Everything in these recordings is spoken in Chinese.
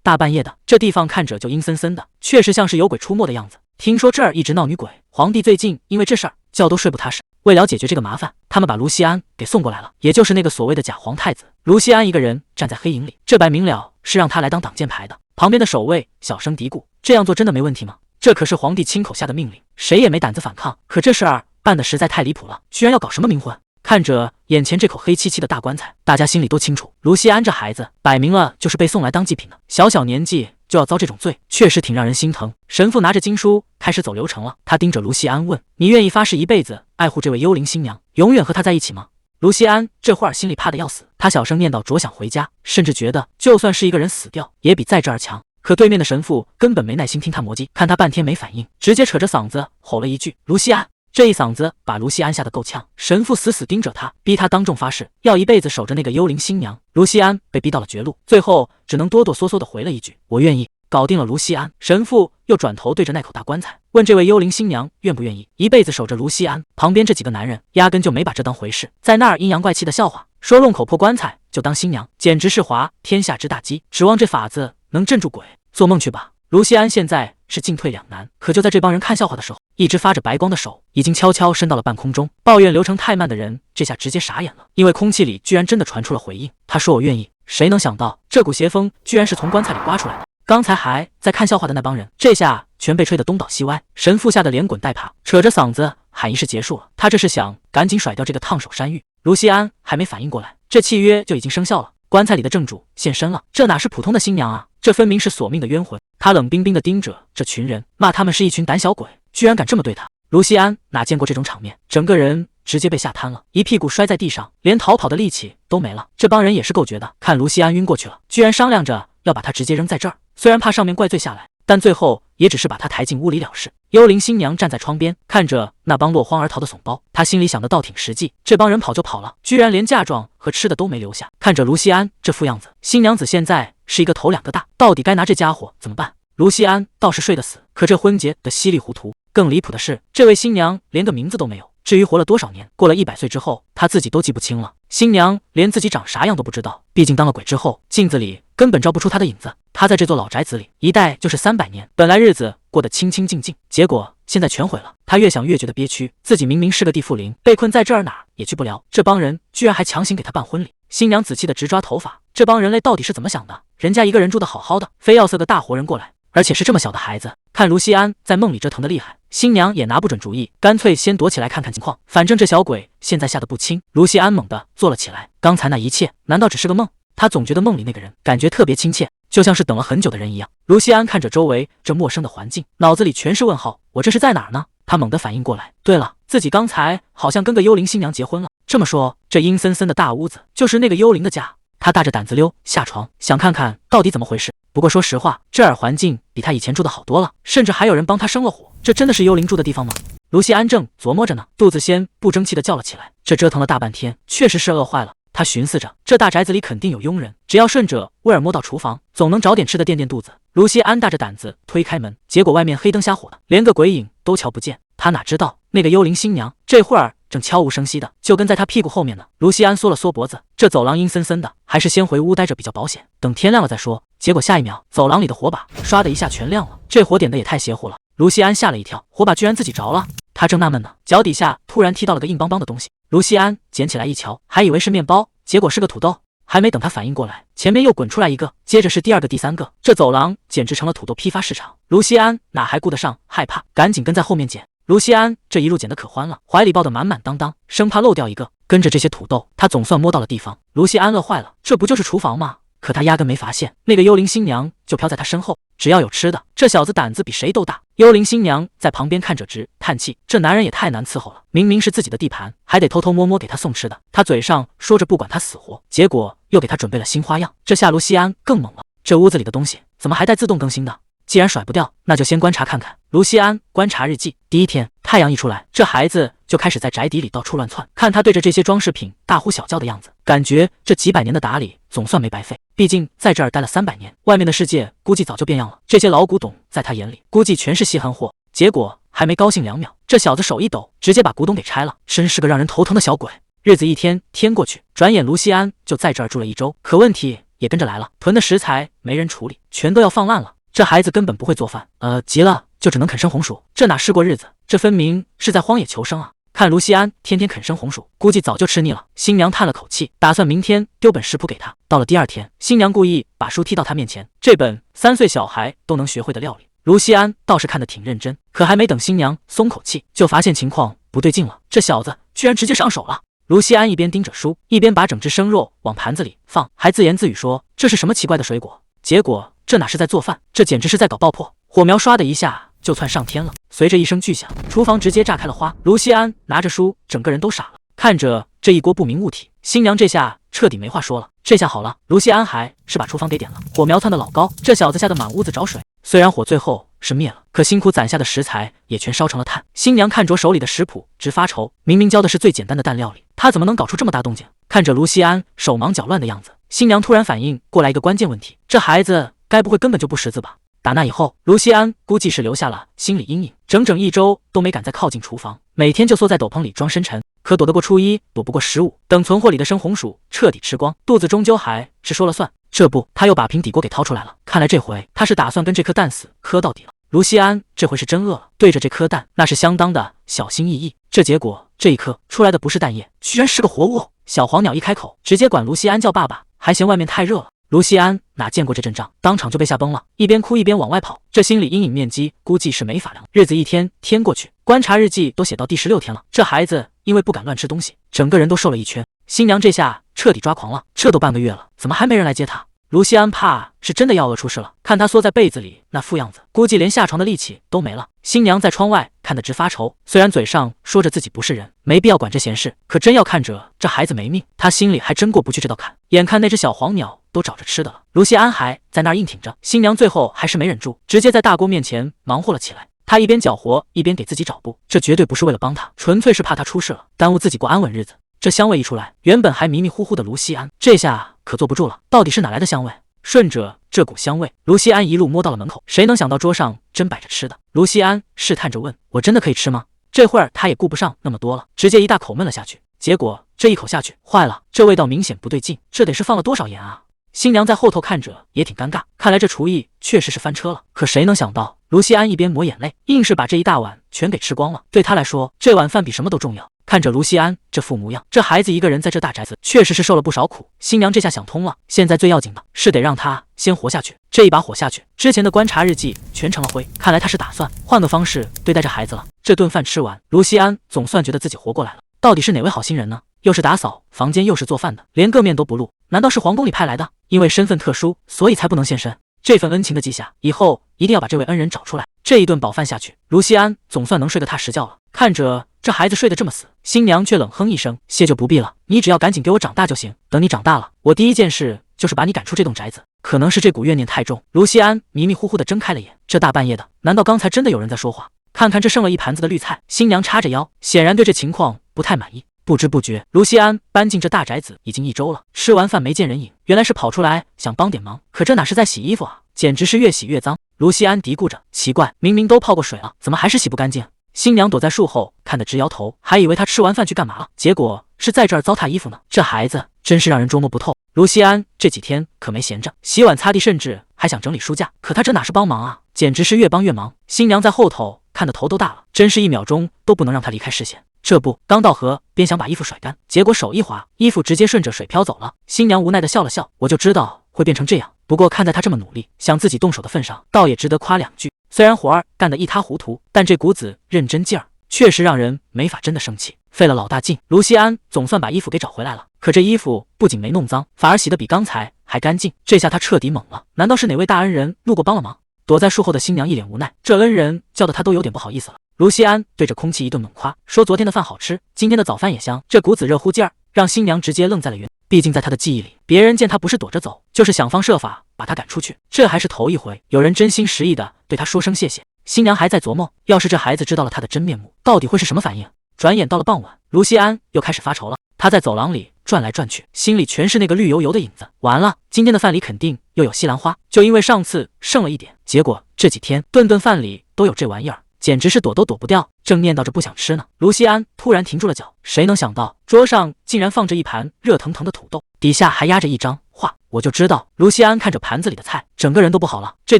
大半夜的，这地方看着就阴森森的，确实像是有鬼出没的样子。听说这儿一直闹女鬼，皇帝最近因为这事儿觉都睡不踏实。为了解决这个麻烦，他们把卢锡安给送过来了，也就是那个所谓的假皇太子。卢锡安一个人站在黑影里，这摆明了是让他来当挡箭牌的。旁边的守卫小声嘀咕：“这样做真的没问题吗？这可是皇帝亲口下的命令，谁也没胆子反抗。可这事儿办得实在太离谱了，居然要搞什么冥婚？”看着眼前这口黑漆漆的大棺材，大家心里都清楚，卢锡安这孩子摆明了就是被送来当祭品的，小小年纪就要遭这种罪，确实挺让人心疼。神父拿着经书开始走流程了，他盯着卢锡安问：“你愿意发誓一辈子爱护这位幽灵新娘，永远和她在一起吗？”卢锡安这会儿心里怕得要死，他小声念叨着想回家，甚至觉得就算是一个人死掉，也比在这儿强。可对面的神父根本没耐心听他磨叽，看他半天没反应，直接扯着嗓子吼了一句：“卢锡安！”这一嗓子把卢锡安吓得够呛，神父死死盯着他，逼他当众发誓要一辈子守着那个幽灵新娘。卢锡安被逼到了绝路，最后只能哆哆嗦嗦地回了一句：“我愿意。”搞定了卢锡安，神父又转头对着那口大棺材问这位幽灵新娘愿不愿意一辈子守着卢锡安。旁边这几个男人压根就没把这当回事，在那儿阴阳怪气的笑话，说弄口破棺材就当新娘，简直是滑天下之大稽，指望这法子能镇住鬼，做梦去吧。卢锡安现在是进退两难，可就在这帮人看笑话的时候，一只发着白光的手已经悄悄伸到了半空中。抱怨流程太慢的人这下直接傻眼了，因为空气里居然真的传出了回应。他说：“我愿意。”谁能想到这股邪风居然是从棺材里刮出来的？刚才还在看笑话的那帮人，这下全被吹得东倒西歪。神父吓得连滚带爬，扯着嗓子喊仪式结束了。他这是想赶紧甩掉这个烫手山芋。卢锡安还没反应过来，这契约就已经生效了，棺材里的正主现身了。这哪是普通的新娘啊，这分明是索命的冤魂。他冷冰冰地盯着这群人，骂他们是一群胆小鬼，居然敢这么对他。卢锡安哪见过这种场面，整个人直接被吓瘫了，一屁股摔在地上，连逃跑的力气都没了。这帮人也是够绝的，看卢锡安晕过去了，居然商量着要把他直接扔在这儿。虽然怕上面怪罪下来，但最后也只是把他抬进屋里了事。幽灵新娘站在窗边，看着那帮落荒而逃的怂包，她心里想的倒挺实际，这帮人跑就跑了，居然连嫁妆和吃的都没留下。看着卢锡安这副样子，新娘子现在是一个头两个大，到底该拿这家伙怎么办？卢锡安倒是睡得死，可这婚结的稀里糊涂。更离谱的是，这位新娘连个名字都没有，至于活了多少年，过了100岁之后，她自己都记不清了。新娘连自己长啥样都不知道，毕竟当了鬼之后，镜子里根本照不出她的影子。她在这座老宅子里一待就是300年，本来日子过得清清静静，结果现在全毁了。她越想越觉得憋屈，自己明明是个地缚灵，被困在这儿哪儿也去不了，这帮人居然还强行给她办婚礼。新娘仔细的直抓头发，这帮人类到底是怎么想的？人家一个人住得好好的，非要塞个大活人过来，而且是这么小的孩子。看卢锡安在梦里折腾的厉害，新娘也拿不准主意，干脆先躲起来看看情况，反正这小鬼现在吓得不轻。卢锡安猛地坐了起来，刚才那一切难道只是个梦？他总觉得梦里那个人感觉特别亲切，就像是等了很久的人一样。卢锡安看着周围这陌生的环境，脑子里全是问号，我这是在哪儿呢？他猛地反应过来，对了，自己刚才好像跟个幽灵新娘结婚了。这么说，这阴森森的大屋子就是那个幽灵的家。他大着胆子溜下床，想看看到底怎么回事。不过说实话，这儿环境比他以前住的好多了，甚至还有人帮他生了火。这真的是幽灵住的地方吗？卢锡安正琢磨着呢，肚子先不争气的叫了起来。这折腾了大半天，确实是饿坏了。他寻思着，这大宅子里肯定有佣人，只要顺着威尔摸到厨房，总能找点吃的垫垫肚子。卢锡安大着胆子推开门，结果外面黑灯瞎火的，连个鬼影都瞧不见。他哪知道那个幽灵新娘这会儿正悄无声息的就跟在他屁股后面呢。卢锡安缩了缩脖子，这走廊阴森森的，还是先回屋待着比较保险，等天亮了再说。结果下一秒，走廊里的火把唰的一下全亮了，这火点的也太邪乎了。卢锡安吓了一跳，火把居然自己着了。他正纳闷呢，脚底下突然踢到了个硬邦邦的东西。卢锡安捡起来一瞧，还以为是面包，结果是个土豆。还没等他反应过来，前面又滚出来一个，接着是第二个、第三个，这走廊简直成了土豆批发市场。卢锡安哪还顾得上害怕，赶紧跟在后面捡。卢锡安这一路捡得可欢了，怀里抱得满满当当，生怕漏掉一个。跟着这些土豆，他总算摸到了地方。卢锡安乐坏了，这不就是厨房吗？可他压根没发现，那个幽灵新娘就飘在他身后。只要有吃的，这小子胆子比谁都大。幽灵新娘在旁边看着直叹气，这男人也太难伺候了，明明是自己的地盘，还得偷偷摸摸给他送吃的。他嘴上说着不管他死活，结果又给他准备了新花样。这下卢锡安更猛了，这屋子里的东西怎么还带自动更新的？既然甩不掉，那就先观察看看。卢锡安观察日记，第一天，太阳一出来，这孩子就开始在宅邸里到处乱窜。看他对着这些装饰品大呼小叫的样子，感觉这几百年的打理总算没白费。毕竟在这儿待了300年，外面的世界估计早就变样了。这些老古董在他眼里估计全是稀罕货。结果还没高兴2秒，这小子手一抖，直接把古董给拆了，真是个让人头疼的小鬼。日子一天天过去，转眼卢锡安就在这儿住了1周。可问题也跟着来了，囤的食材没人处理，全都要放烂了。这孩子根本不会做饭，急了就只能啃生红薯，这哪是过日子，这分明是在荒野求生啊！看卢锡安天天啃生红薯，估计早就吃腻了。新娘叹了口气，打算明天丢本食谱给他。到了第二天，新娘故意把书踢到他面前，这本3岁小孩都能学会的料理。卢锡安倒是看得挺认真，可还没等新娘松口气，就发现情况不对劲了，这小子居然直接上手了。卢锡安一边盯着书，一边把整只生肉往盘子里放，还自言自语说：“这是什么奇怪的水果？”结果这哪是在做饭，这简直是在搞爆破！火苗唰的一下就窜上天了，随着一声巨响，厨房直接炸开了花。卢锡安拿着书，整个人都傻了，看着这一锅不明物体，新娘这下彻底没话说了。这下好了，卢锡安还是把厨房给点了，火苗窜得老高，这小子吓得满屋子找水。虽然火最后是灭了，可辛苦攒下的食材也全烧成了炭。新娘看着手里的食谱，直发愁，明明教的是最简单的蛋料理，她怎么能搞出这么大动静？看着卢锡安手忙脚乱的样子，新娘突然反应过来一个关键问题，这孩子该不会根本就不识字吧？打那以后，卢锡安估计是留下了心理阴影，整整1周都没敢再靠近厨房，每天就缩在斗篷里装深沉。可躲得过初一，躲不过15。等存货里的生红薯彻底吃光，肚子终究还是说了算。这不，他又把平底锅给掏出来了。看来这回他是打算跟这颗蛋死磕到底了。卢锡安这回是真饿了，对着这颗蛋那是相当的小心翼翼。这结果这一颗出来的不是蛋液，居然是个活物。小黄鸟一开口，直接管卢锡安叫爸爸，还嫌外面太热了。卢锡安哪见过这阵仗，当场就被吓崩了，一边哭一边往外跑。这心理阴影面积估计是没法量。日子一天天过去，观察日记都写到第16天了，这孩子因为不敢乱吃东西，整个人都瘦了一圈。新娘这下彻底抓狂了，这都半个月了，怎么还没人来接她？卢锡安怕是真的要饿出事了，看他缩在被子里那副样子，估计连下床的力气都没了。新娘在窗外看得直发愁，虽然嘴上说着自己不是人，没必要管这闲事，可真要看着这孩子没命，她心里还真过不去这道坎。眼看那只小黄鸟都找着吃的了，卢锡安还在那儿硬挺着，新娘最后还是没忍住，直接在大锅面前忙活了起来。她一边搅和一边给自己找补，这绝对不是为了帮他，纯粹是怕他出事了，耽误自己过安稳日子。这香味一出来，原本还迷迷糊糊的卢锡安这下可坐不住了，到底是哪来的香味？顺着这股香味，卢锡安一路摸到了门口，谁能想到桌上真摆着吃的。卢锡安试探着问：“我真的可以吃吗？”这会儿他也顾不上那么多了，直接一大口闷了下去。结果这一口下去，坏了，这味道明显不对劲，这得是放了多少盐啊！新娘在后头看着也挺尴尬，看来这厨艺确实是翻车了。可谁能想到，卢锡安一边抹眼泪，硬是把这一大碗全给吃光了。对他来说，这碗饭比什么都重要。看着卢锡安这副模样，这孩子一个人在这大宅子确实是受了不少苦。新娘这下想通了，现在最要紧的是得让他先活下去。这一把火下去，之前的观察日记全成了灰。看来他是打算换个方式对待这孩子了。这顿饭吃完，卢锡安总算觉得自己活过来了。到底是哪位好心人呢？又是打扫房间，又是做饭的，连个面都不露，难道是皇宫里派来的？因为身份特殊，所以才不能现身。这份恩情的记下，以后一定要把这位恩人找出来。这一顿饱饭下去，卢锡安总算能睡个踏实觉了。看着这孩子睡得这么死，新娘却冷哼一声：“谢就不必了，你只要赶紧给我长大就行。等你长大了，我第一件事就是把你赶出这栋宅子。”可能是这股怨念太重，卢锡安迷迷糊糊地睁开了眼。这大半夜的，难道刚才真的有人在说话？看看这剩了一盘子的绿菜，新娘叉着腰，显然对这情况不太满意。不知不觉，卢锡安搬进这大宅子已经1周了。吃完饭没见人影，原来是跑出来想帮点忙。可这哪是在洗衣服啊，简直是越洗越脏。卢锡安嘀咕着，奇怪，明明都泡过水了，怎么还是洗不干净？新娘躲在树后看得直摇头，还以为他吃完饭去干嘛了，结果是在这儿糟蹋衣服呢。这孩子真是让人捉摸不透。卢锡安这几天可没闲着，洗碗擦地，甚至还想整理书架。可他这哪是帮忙啊，简直是越帮越忙。新娘在后头看得头都大了，真是1秒钟都不能让他离开视线。这不，刚到河边想把衣服甩干，结果手一滑，衣服直接顺着水飘走了。新娘无奈的笑了笑，我就知道会变成这样。不过看在他这么努力，想自己动手的份上，倒也值得夸2句。虽然活儿干得一塌糊涂，但这股子认真劲儿确实让人没法真的生气。费了老大劲，卢锡安总算把衣服给找回来了。可这衣服不仅没弄脏，反而洗得比刚才还干净。这下他彻底懵了，难道是哪位大恩人路过帮了忙？躲在树后的新娘一脸无奈，这恩人叫的他都有点不好意思了。卢锡安对着空气一顿猛夸，说昨天的饭好吃，今天的早饭也香。这股子热乎劲儿让新娘直接愣在了原。毕竟在她的记忆里，别人见她不是躲着走，就是想方设法把她赶出去。这还是头一回有人真心实意的对她说声谢谢。新娘还在琢磨，要是这孩子知道了她的真面目，到底会是什么反应？转眼到了傍晚，卢锡安又开始发愁了。他在走廊里转来转去，心里全是那个绿油油的影子。完了，今天的饭里肯定又有西兰花，就因为上次剩了一点，结果这几天顿顿饭里都有这玩意儿，简直是躲都躲不掉。正念叨着不想吃呢，卢锡安突然停住了脚。谁能想到桌上竟然放着一盘热腾腾的土豆，底下还压着一张画。我就知道。卢锡安看着盘子里的菜，整个人都不好了。这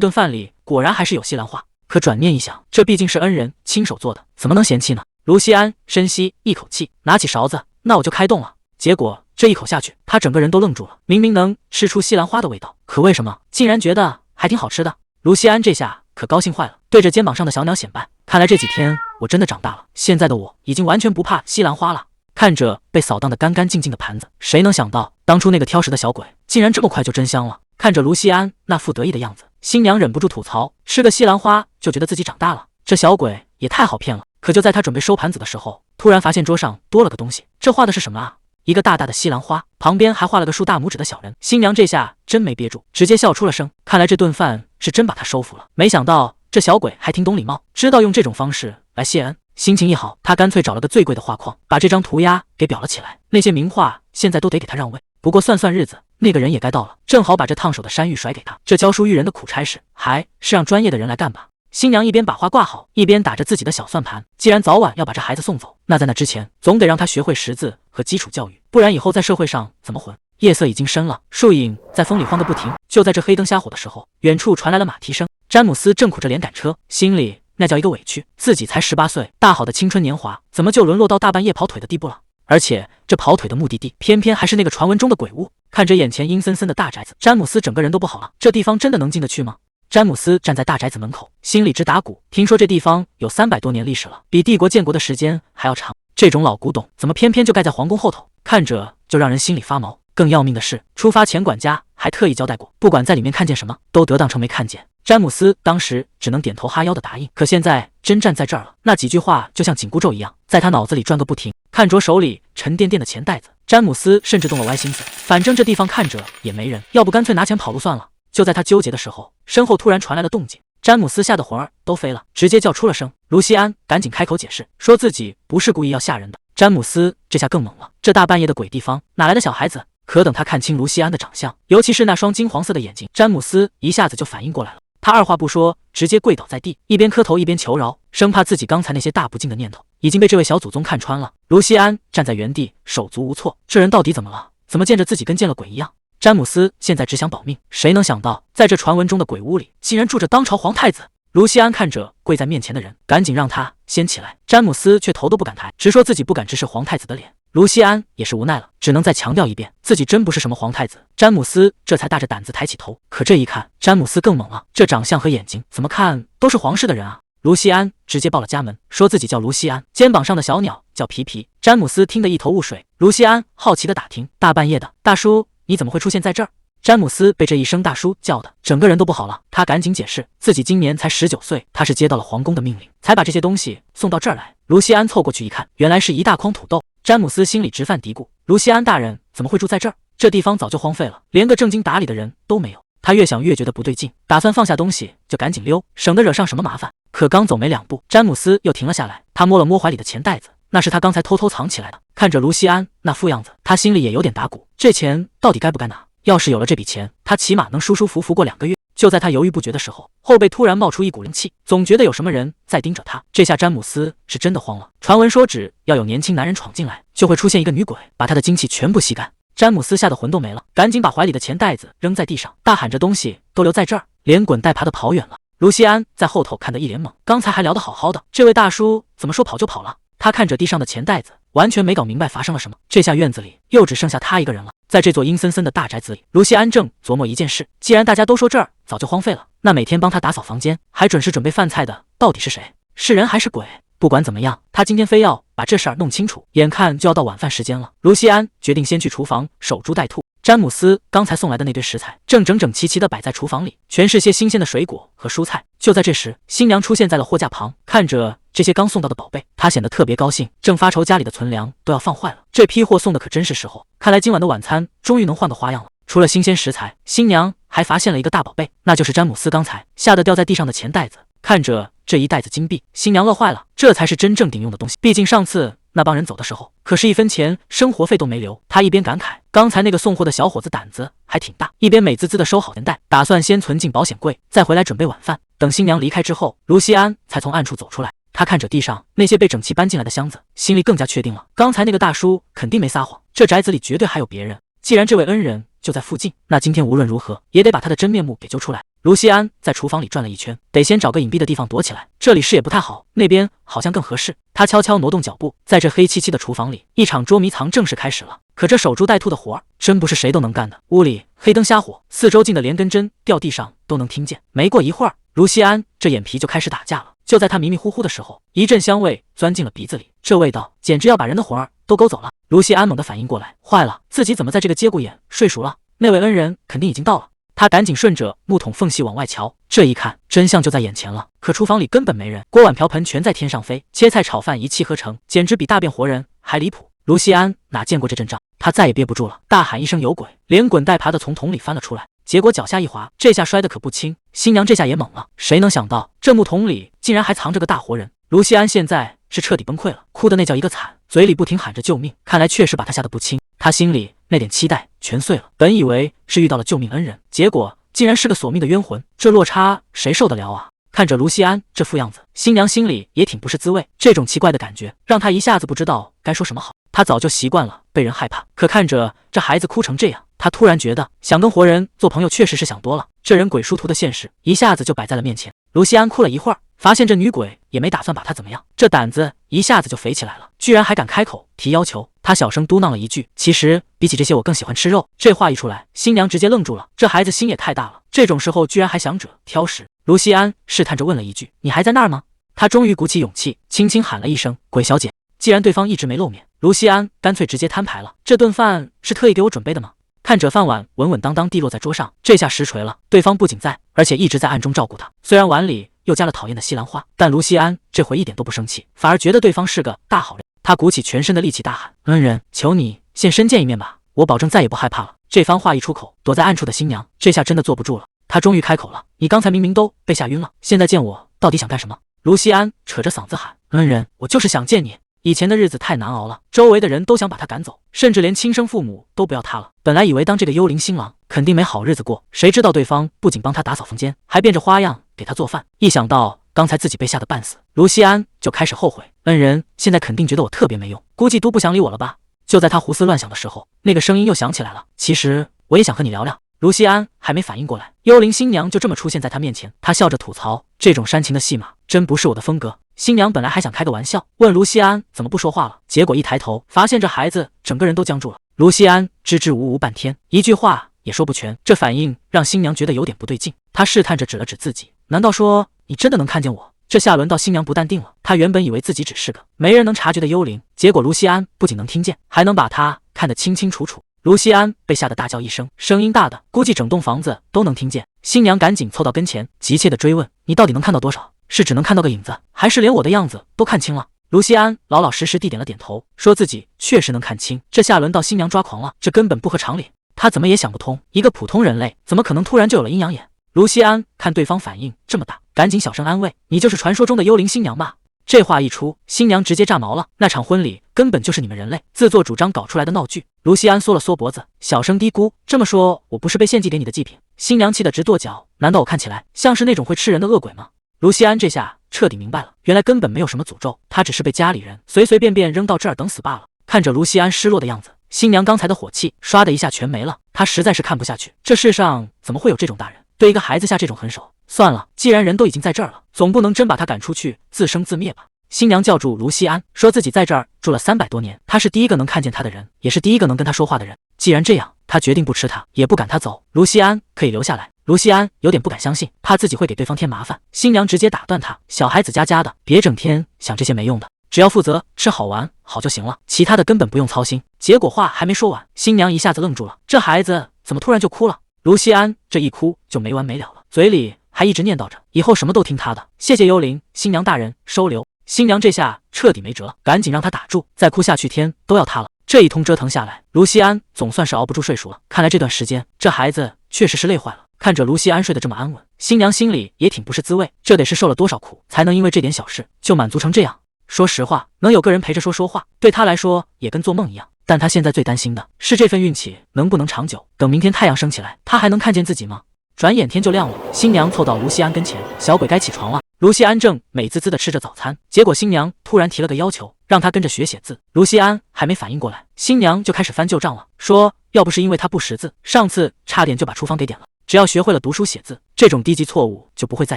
顿饭里果然还是有西兰花，可转念一想，这毕竟是恩人亲手做的，怎么能嫌弃呢？卢锡安深吸一口气，拿起勺子，那我就开动了。结果这一口下去，他整个人都愣住了。明明能吃出西兰花的味道，可为什么竟然觉得还挺好吃的？卢锡安这下可高兴坏了，对着肩膀上的小鸟显摆，看来这几天我真的长大了，现在的我已经完全不怕西兰花了。看着被扫荡得干干净净的盘子，谁能想到当初那个挑食的小鬼竟然这么快就真香了。看着卢锡安那副得意的样子，新娘忍不住吐槽，吃个西兰花就觉得自己长大了，这小鬼也太好骗了。可就在他准备收盘子的时候，突然发现桌上多了个东西，这画的是什么啊？一个大大的西兰花，旁边还画了个竖大拇指的小人。新娘这下真没憋住，直接笑出了声。看来这顿饭是真把他收服了。没想到这小鬼还挺懂礼貌，知道用这种方式来谢恩。心情一好，他干脆找了个最贵的画框，把这张涂鸦给裱了起来。那些名画现在都得给他让位。不过算算日子，那个人也该到了，正好把这烫手的山芋甩给他。这教书育人的苦差事，还是让专业的人来干吧。新娘一边把画挂好，一边打着自己的小算盘。既然早晚要把这孩子送走，那在那之前，总得让他学会识字和基础教育，不然以后在社会上怎么混？夜色已经深了，树影在风里晃个不停。就在这黑灯瞎火的时候，远处传来了马蹄声。詹姆斯正苦着脸赶车，心里那叫一个委屈，自己才18岁，大好的青春年华，怎么就沦落到大半夜跑腿的地步了？而且这跑腿的目的地，偏偏还是那个传闻中的鬼屋。看着眼前阴森森的大宅子，詹姆斯整个人都不好了。这地方真的能进得去吗？詹姆斯站在大宅子门口，心里直打鼓。听说这地方有300多年历史了，比帝国建国的时间还要长。这种老古董，怎么偏偏就盖在皇宫后头？看着就让人心里发毛。更要命的是，出发前管家还特意交代过，不管在里面看见什么，都得当成没看见。詹姆斯当时只能点头哈腰的答应，可现在真站在这儿了，那几句话就像紧箍咒一样，在他脑子里转个不停。看着手里沉甸甸的钱袋子，詹姆斯甚至动了歪心思，反正这地方看着也没人，要不干脆拿钱跑路算了。就在他纠结的时候，身后突然传来了动静，詹姆斯吓得魂儿都飞了，直接叫出了声。卢锡安赶紧开口解释，说自己不是故意要吓人的。詹姆斯这下更懵了，这大半夜的鬼地方哪来的小孩子？可等他看清卢锡安的长相，尤其是那双金黄色的眼睛，詹姆斯一下子就反应过来了。他二话不说，直接跪倒在地，一边磕头一边求饶，生怕自己刚才那些大不敬的念头已经被这位小祖宗看穿了。卢锡安站在原地，手足无措，这人到底怎么了？怎么见着自己跟见了鬼一样？詹姆斯现在只想保命，谁能想到，在这传闻中的鬼屋里，竟然住着当朝皇太子。卢锡安看着跪在面前的人，赶紧让他先起来。詹姆斯却头都不敢抬，直说自己不敢直视皇太子的脸。卢锡安也是无奈了，只能再强调一遍，自己真不是什么皇太子。詹姆斯这才大着胆子抬起头，可这一看，詹姆斯更懵了，这长相和眼睛，怎么看都是皇室的人啊！卢锡安直接报了家门，说自己叫卢锡安，肩膀上的小鸟叫皮皮。詹姆斯听得一头雾水，卢锡安好奇的打听，大半夜的，大叔你怎么会出现在这儿？詹姆斯被这一声大叔叫的整个人都不好了，他赶紧解释自己今年才19岁，他是接到了皇宫的命令才把这些东西送到这儿来。卢锡安凑过去一看，原来是一大筐土豆。詹姆斯心里直犯嘀咕，卢锡安大人怎么会住在这儿？这地方早就荒废了，连个正经打理的人都没有。他越想越觉得不对劲，打算放下东西就赶紧溜，省得惹上什么麻烦。可刚走没2步，詹姆斯又停了下来，他摸了摸怀里的钱袋子，那是他刚才偷偷藏起来的。看着卢锡安那副样子，他心里也有点打鼓，这钱到底该不该拿？要是有了这笔钱，他起码能舒舒服服过2个月。就在他犹豫不决的时候，后背突然冒出一股冷气，总觉得有什么人在盯着他。这下詹姆斯是真的慌了。传闻说，只要有年轻男人闯进来，就会出现一个女鬼，把他的精气全部吸干。詹姆斯吓得魂都没了，赶紧把怀里的钱袋子扔在地上，大喊着东西都留在这儿，连滚带爬的跑远了。卢锡安在后头看得一脸懵，刚才还聊得好好的，这位大叔怎么说跑就跑了？他看着地上的钱袋子，完全没搞明白发生了什么。这下院子里又只剩下他一个人了。在这座阴森森的大宅子里，卢锡安正琢磨一件事，既然大家都说这儿早就荒废了，那每天帮他打扫房间还准时准备饭菜的到底是谁？是人还是鬼？不管怎么样，他今天非要把这事儿弄清楚。眼看就要到晚饭时间了，卢锡安决定先去厨房守株待兔。詹姆斯刚才送来的那堆食材正整整齐齐地摆在厨房里，全是些新鲜的水果和蔬菜。就在这时，新娘出现在了货架旁，看着这些刚送到的宝贝，她显得特别高兴，正发愁家里的存粮都要放坏了。这批货送的可真是时候，看来今晚的晚餐终于能换个花样了。除了新鲜食材，新娘还发现了一个大宝贝，那就是詹姆斯刚才吓得掉在地上的钱袋子。看着这一袋子金币，新娘乐坏了，这才是真正顶用的东西。毕竟上次那帮人走的时候，可是1分钱生活费都没留。他一边感慨刚才那个送货的小伙子胆子还挺大，一边美滋滋的收好钱袋，打算先存进保险柜，再回来准备晚饭。等新娘离开之后，卢锡安才从暗处走出来。他看着地上那些被整齐搬进来的箱子，心里更加确定了，刚才那个大叔肯定没撒谎，这宅子里绝对还有别人。既然这位恩人就在附近，那今天无论如何也得把他的真面目给揪出来。卢锡安在厨房里转了一圈，得先找个隐蔽的地方躲起来，这里视野不太好，那边好像更合适。他悄悄挪动脚步，在这黑漆漆的厨房里，一场捉迷藏正式开始了。可这守株待兔的活儿真不是谁都能干的。屋里黑灯瞎火，四周近的连根针掉地上都能听见。没过一会儿，卢锡安这眼皮就开始打架了。就在他迷迷糊糊的时候，一阵香味钻进了鼻子里，这味道简直要把人的魂儿都勾走了。卢锡安猛地反应过来，坏了，自己怎么在这个节骨眼睡熟了？那位恩人肯定已经到了。他赶紧顺着木桶缝隙往外瞧，这一看，真相就在眼前了。可厨房里根本没人，锅碗瓢盆全在天上飞，切菜炒饭一气呵成，简直比大变活人还离谱。卢锡安哪见过这阵仗，他再也憋不住了，大喊一声有鬼，连滚带爬的从桶里翻了出来。结果脚下一滑，这下摔得可不轻。新娘这下也懵了，谁能想到这木桶里竟然还藏着个大活人？卢锡安现在是彻底崩溃了，哭的那叫一个惨，嘴里不停喊着救命，看来确实把他吓得不轻。他心里那点期待全碎了，本以为是遇到了救命恩人，结果竟然是个索命的冤魂，这落差谁受得了啊？看着卢锡安这副样子，新娘心里也挺不是滋味，这种奇怪的感觉让她一下子不知道该说什么好。她早就习惯了被人害怕，可看着这孩子哭成这样，她突然觉得想跟活人做朋友确实是想多了。这人鬼殊途的现实一下子就摆在了面前。卢锡安哭了一会儿，发现这女鬼也没打算把他怎么样，这胆子一下子就肥起来了，居然还敢开口提要求。他小声嘟囔了一句：“其实比起这些，我更喜欢吃肉。”这话一出来，新娘直接愣住了，这孩子心也太大了，这种时候居然还想着挑食。卢锡安试探着问了一句：“你还在那儿吗？”他终于鼓起勇气，轻轻喊了一声：“鬼小姐。”既然对方一直没露面，卢锡安干脆直接摊牌了：“这顿饭是特意给我准备的吗？”看着饭碗稳稳当当地落在桌上，这下实锤了，对方不仅在，而且一直在暗中照顾他。虽然碗里又加了讨厌的西兰花，但卢锡安这回一点都不生气，反而觉得对方是个大好人。他鼓起全身的力气大喊：“恩人，求你现身见一面吧，我保证再也不害怕了。”这番话一出口，躲在暗处的新娘这下真的坐不住了，她终于开口了：“你刚才明明都被吓晕了，现在见我到底想干什么？”卢锡安扯着嗓子喊：“恩人，我就是想见你。以前的日子太难熬了，周围的人都想把他赶走，甚至连亲生父母都不要他了。本来以为当这个幽灵新郎肯定没好日子过，谁知道对方不仅帮他打扫房间，还变着花样给他做饭。一想到刚才自己被吓得半死，卢锡安就开始后悔。恩人现在肯定觉得我特别没用，估计都不想理我了吧？”就在他胡思乱想的时候，那个声音又响起来了：“其实我也想和你聊聊。”卢锡安还没反应过来，幽灵新娘就这么出现在他面前。他笑着吐槽：“这种煽情的戏码真不是我的风格。”新娘本来还想开个玩笑，问卢锡安怎么不说话了，结果一抬头，发现这孩子整个人都僵住了。卢锡安支支吾吾半天，一句话也说不全。这反应让新娘觉得有点不对劲，她试探着指了指自己：“难道说你真的能看见我？”这下轮到新娘不淡定了，她原本以为自己只是个没人能察觉的幽灵，结果卢锡安不仅能听见，还能把她看得清清楚楚。卢锡安被吓得大叫一声，声音大的估计整栋房子都能听见。新娘赶紧凑到跟前，急切地追问：“你到底能看到多少？是只能看到个影子，还是连我的样子都看清了？”卢锡安老老实实地点了点头，说自己确实能看清。这下轮到新娘抓狂了，这根本不合常理，她怎么也想不通，一个普通人类怎么可能突然就有了阴阳眼？卢锡安看对方反应这么大，赶紧小声安慰：“你就是传说中的幽灵新娘吧？”这话一出，新娘直接炸毛了，那场婚礼根本就是你们人类自作主张搞出来的闹剧。卢锡安缩了缩脖子，小声嘀咕：“这么说，我不是被献祭给你的祭品？”新娘气得直跺脚，难道我看起来像是那种会吃人的恶鬼吗？卢锡安这下彻底明白了，原来根本没有什么诅咒，他只是被家里人随随便便扔到这儿等死罢了。看着卢锡安失落的样子，新娘刚才的火气唰的一下全没了，她实在是看不下去，这世上怎么会有这种大人对一个孩子下这种狠手？算了，既然人都已经在这儿了，总不能真把他赶出去自生自灭吧。新娘叫住卢锡安，说自己在这儿住了300多年，他是第一个能看见他的人，也是第一个能跟他说话的人。既然这样，他决定不吃他，也不赶他走，卢锡安可以留下来。卢锡安有点不敢相信，怕自己会给对方添麻烦。新娘直接打断他：“小孩子家家的，别整天想这些没用的，只要负责吃好玩好就行了，其他的根本不用操心。”结果话还没说完，新娘一下子愣住了，这孩子怎么突然就哭了？卢锡安这一哭就没完没了了，嘴里还一直念叨着以后什么都听他的，谢谢幽灵新娘大人收留。新娘这下彻底没辙了，赶紧让他打住，再哭下去天都要塌了。这一通折腾下来，卢锡安总算是熬不住睡熟了。看来这段时间这孩子确实是累坏了。看着卢锡安睡得这么安稳，新娘心里也挺不是滋味，这得是受了多少苦才能因为这点小事就满足成这样。说实话，能有个人陪着说话，对她来说也跟做梦一样。但她现在最担心的是这份运气能不能长久，等明天太阳升起来，她还能看见自己吗？转眼天就亮了，新娘凑到卢锡安跟前：“小鬼该起床了。”卢锡安正美滋滋地吃着早餐，结果新娘突然提了个要求，让他跟着学写字。卢锡安还没反应过来，新娘就开始翻旧账了，说要不是因为他不识字，上次差点就把厨房给点了。只要学会了读书写字，这种低级错误就不会再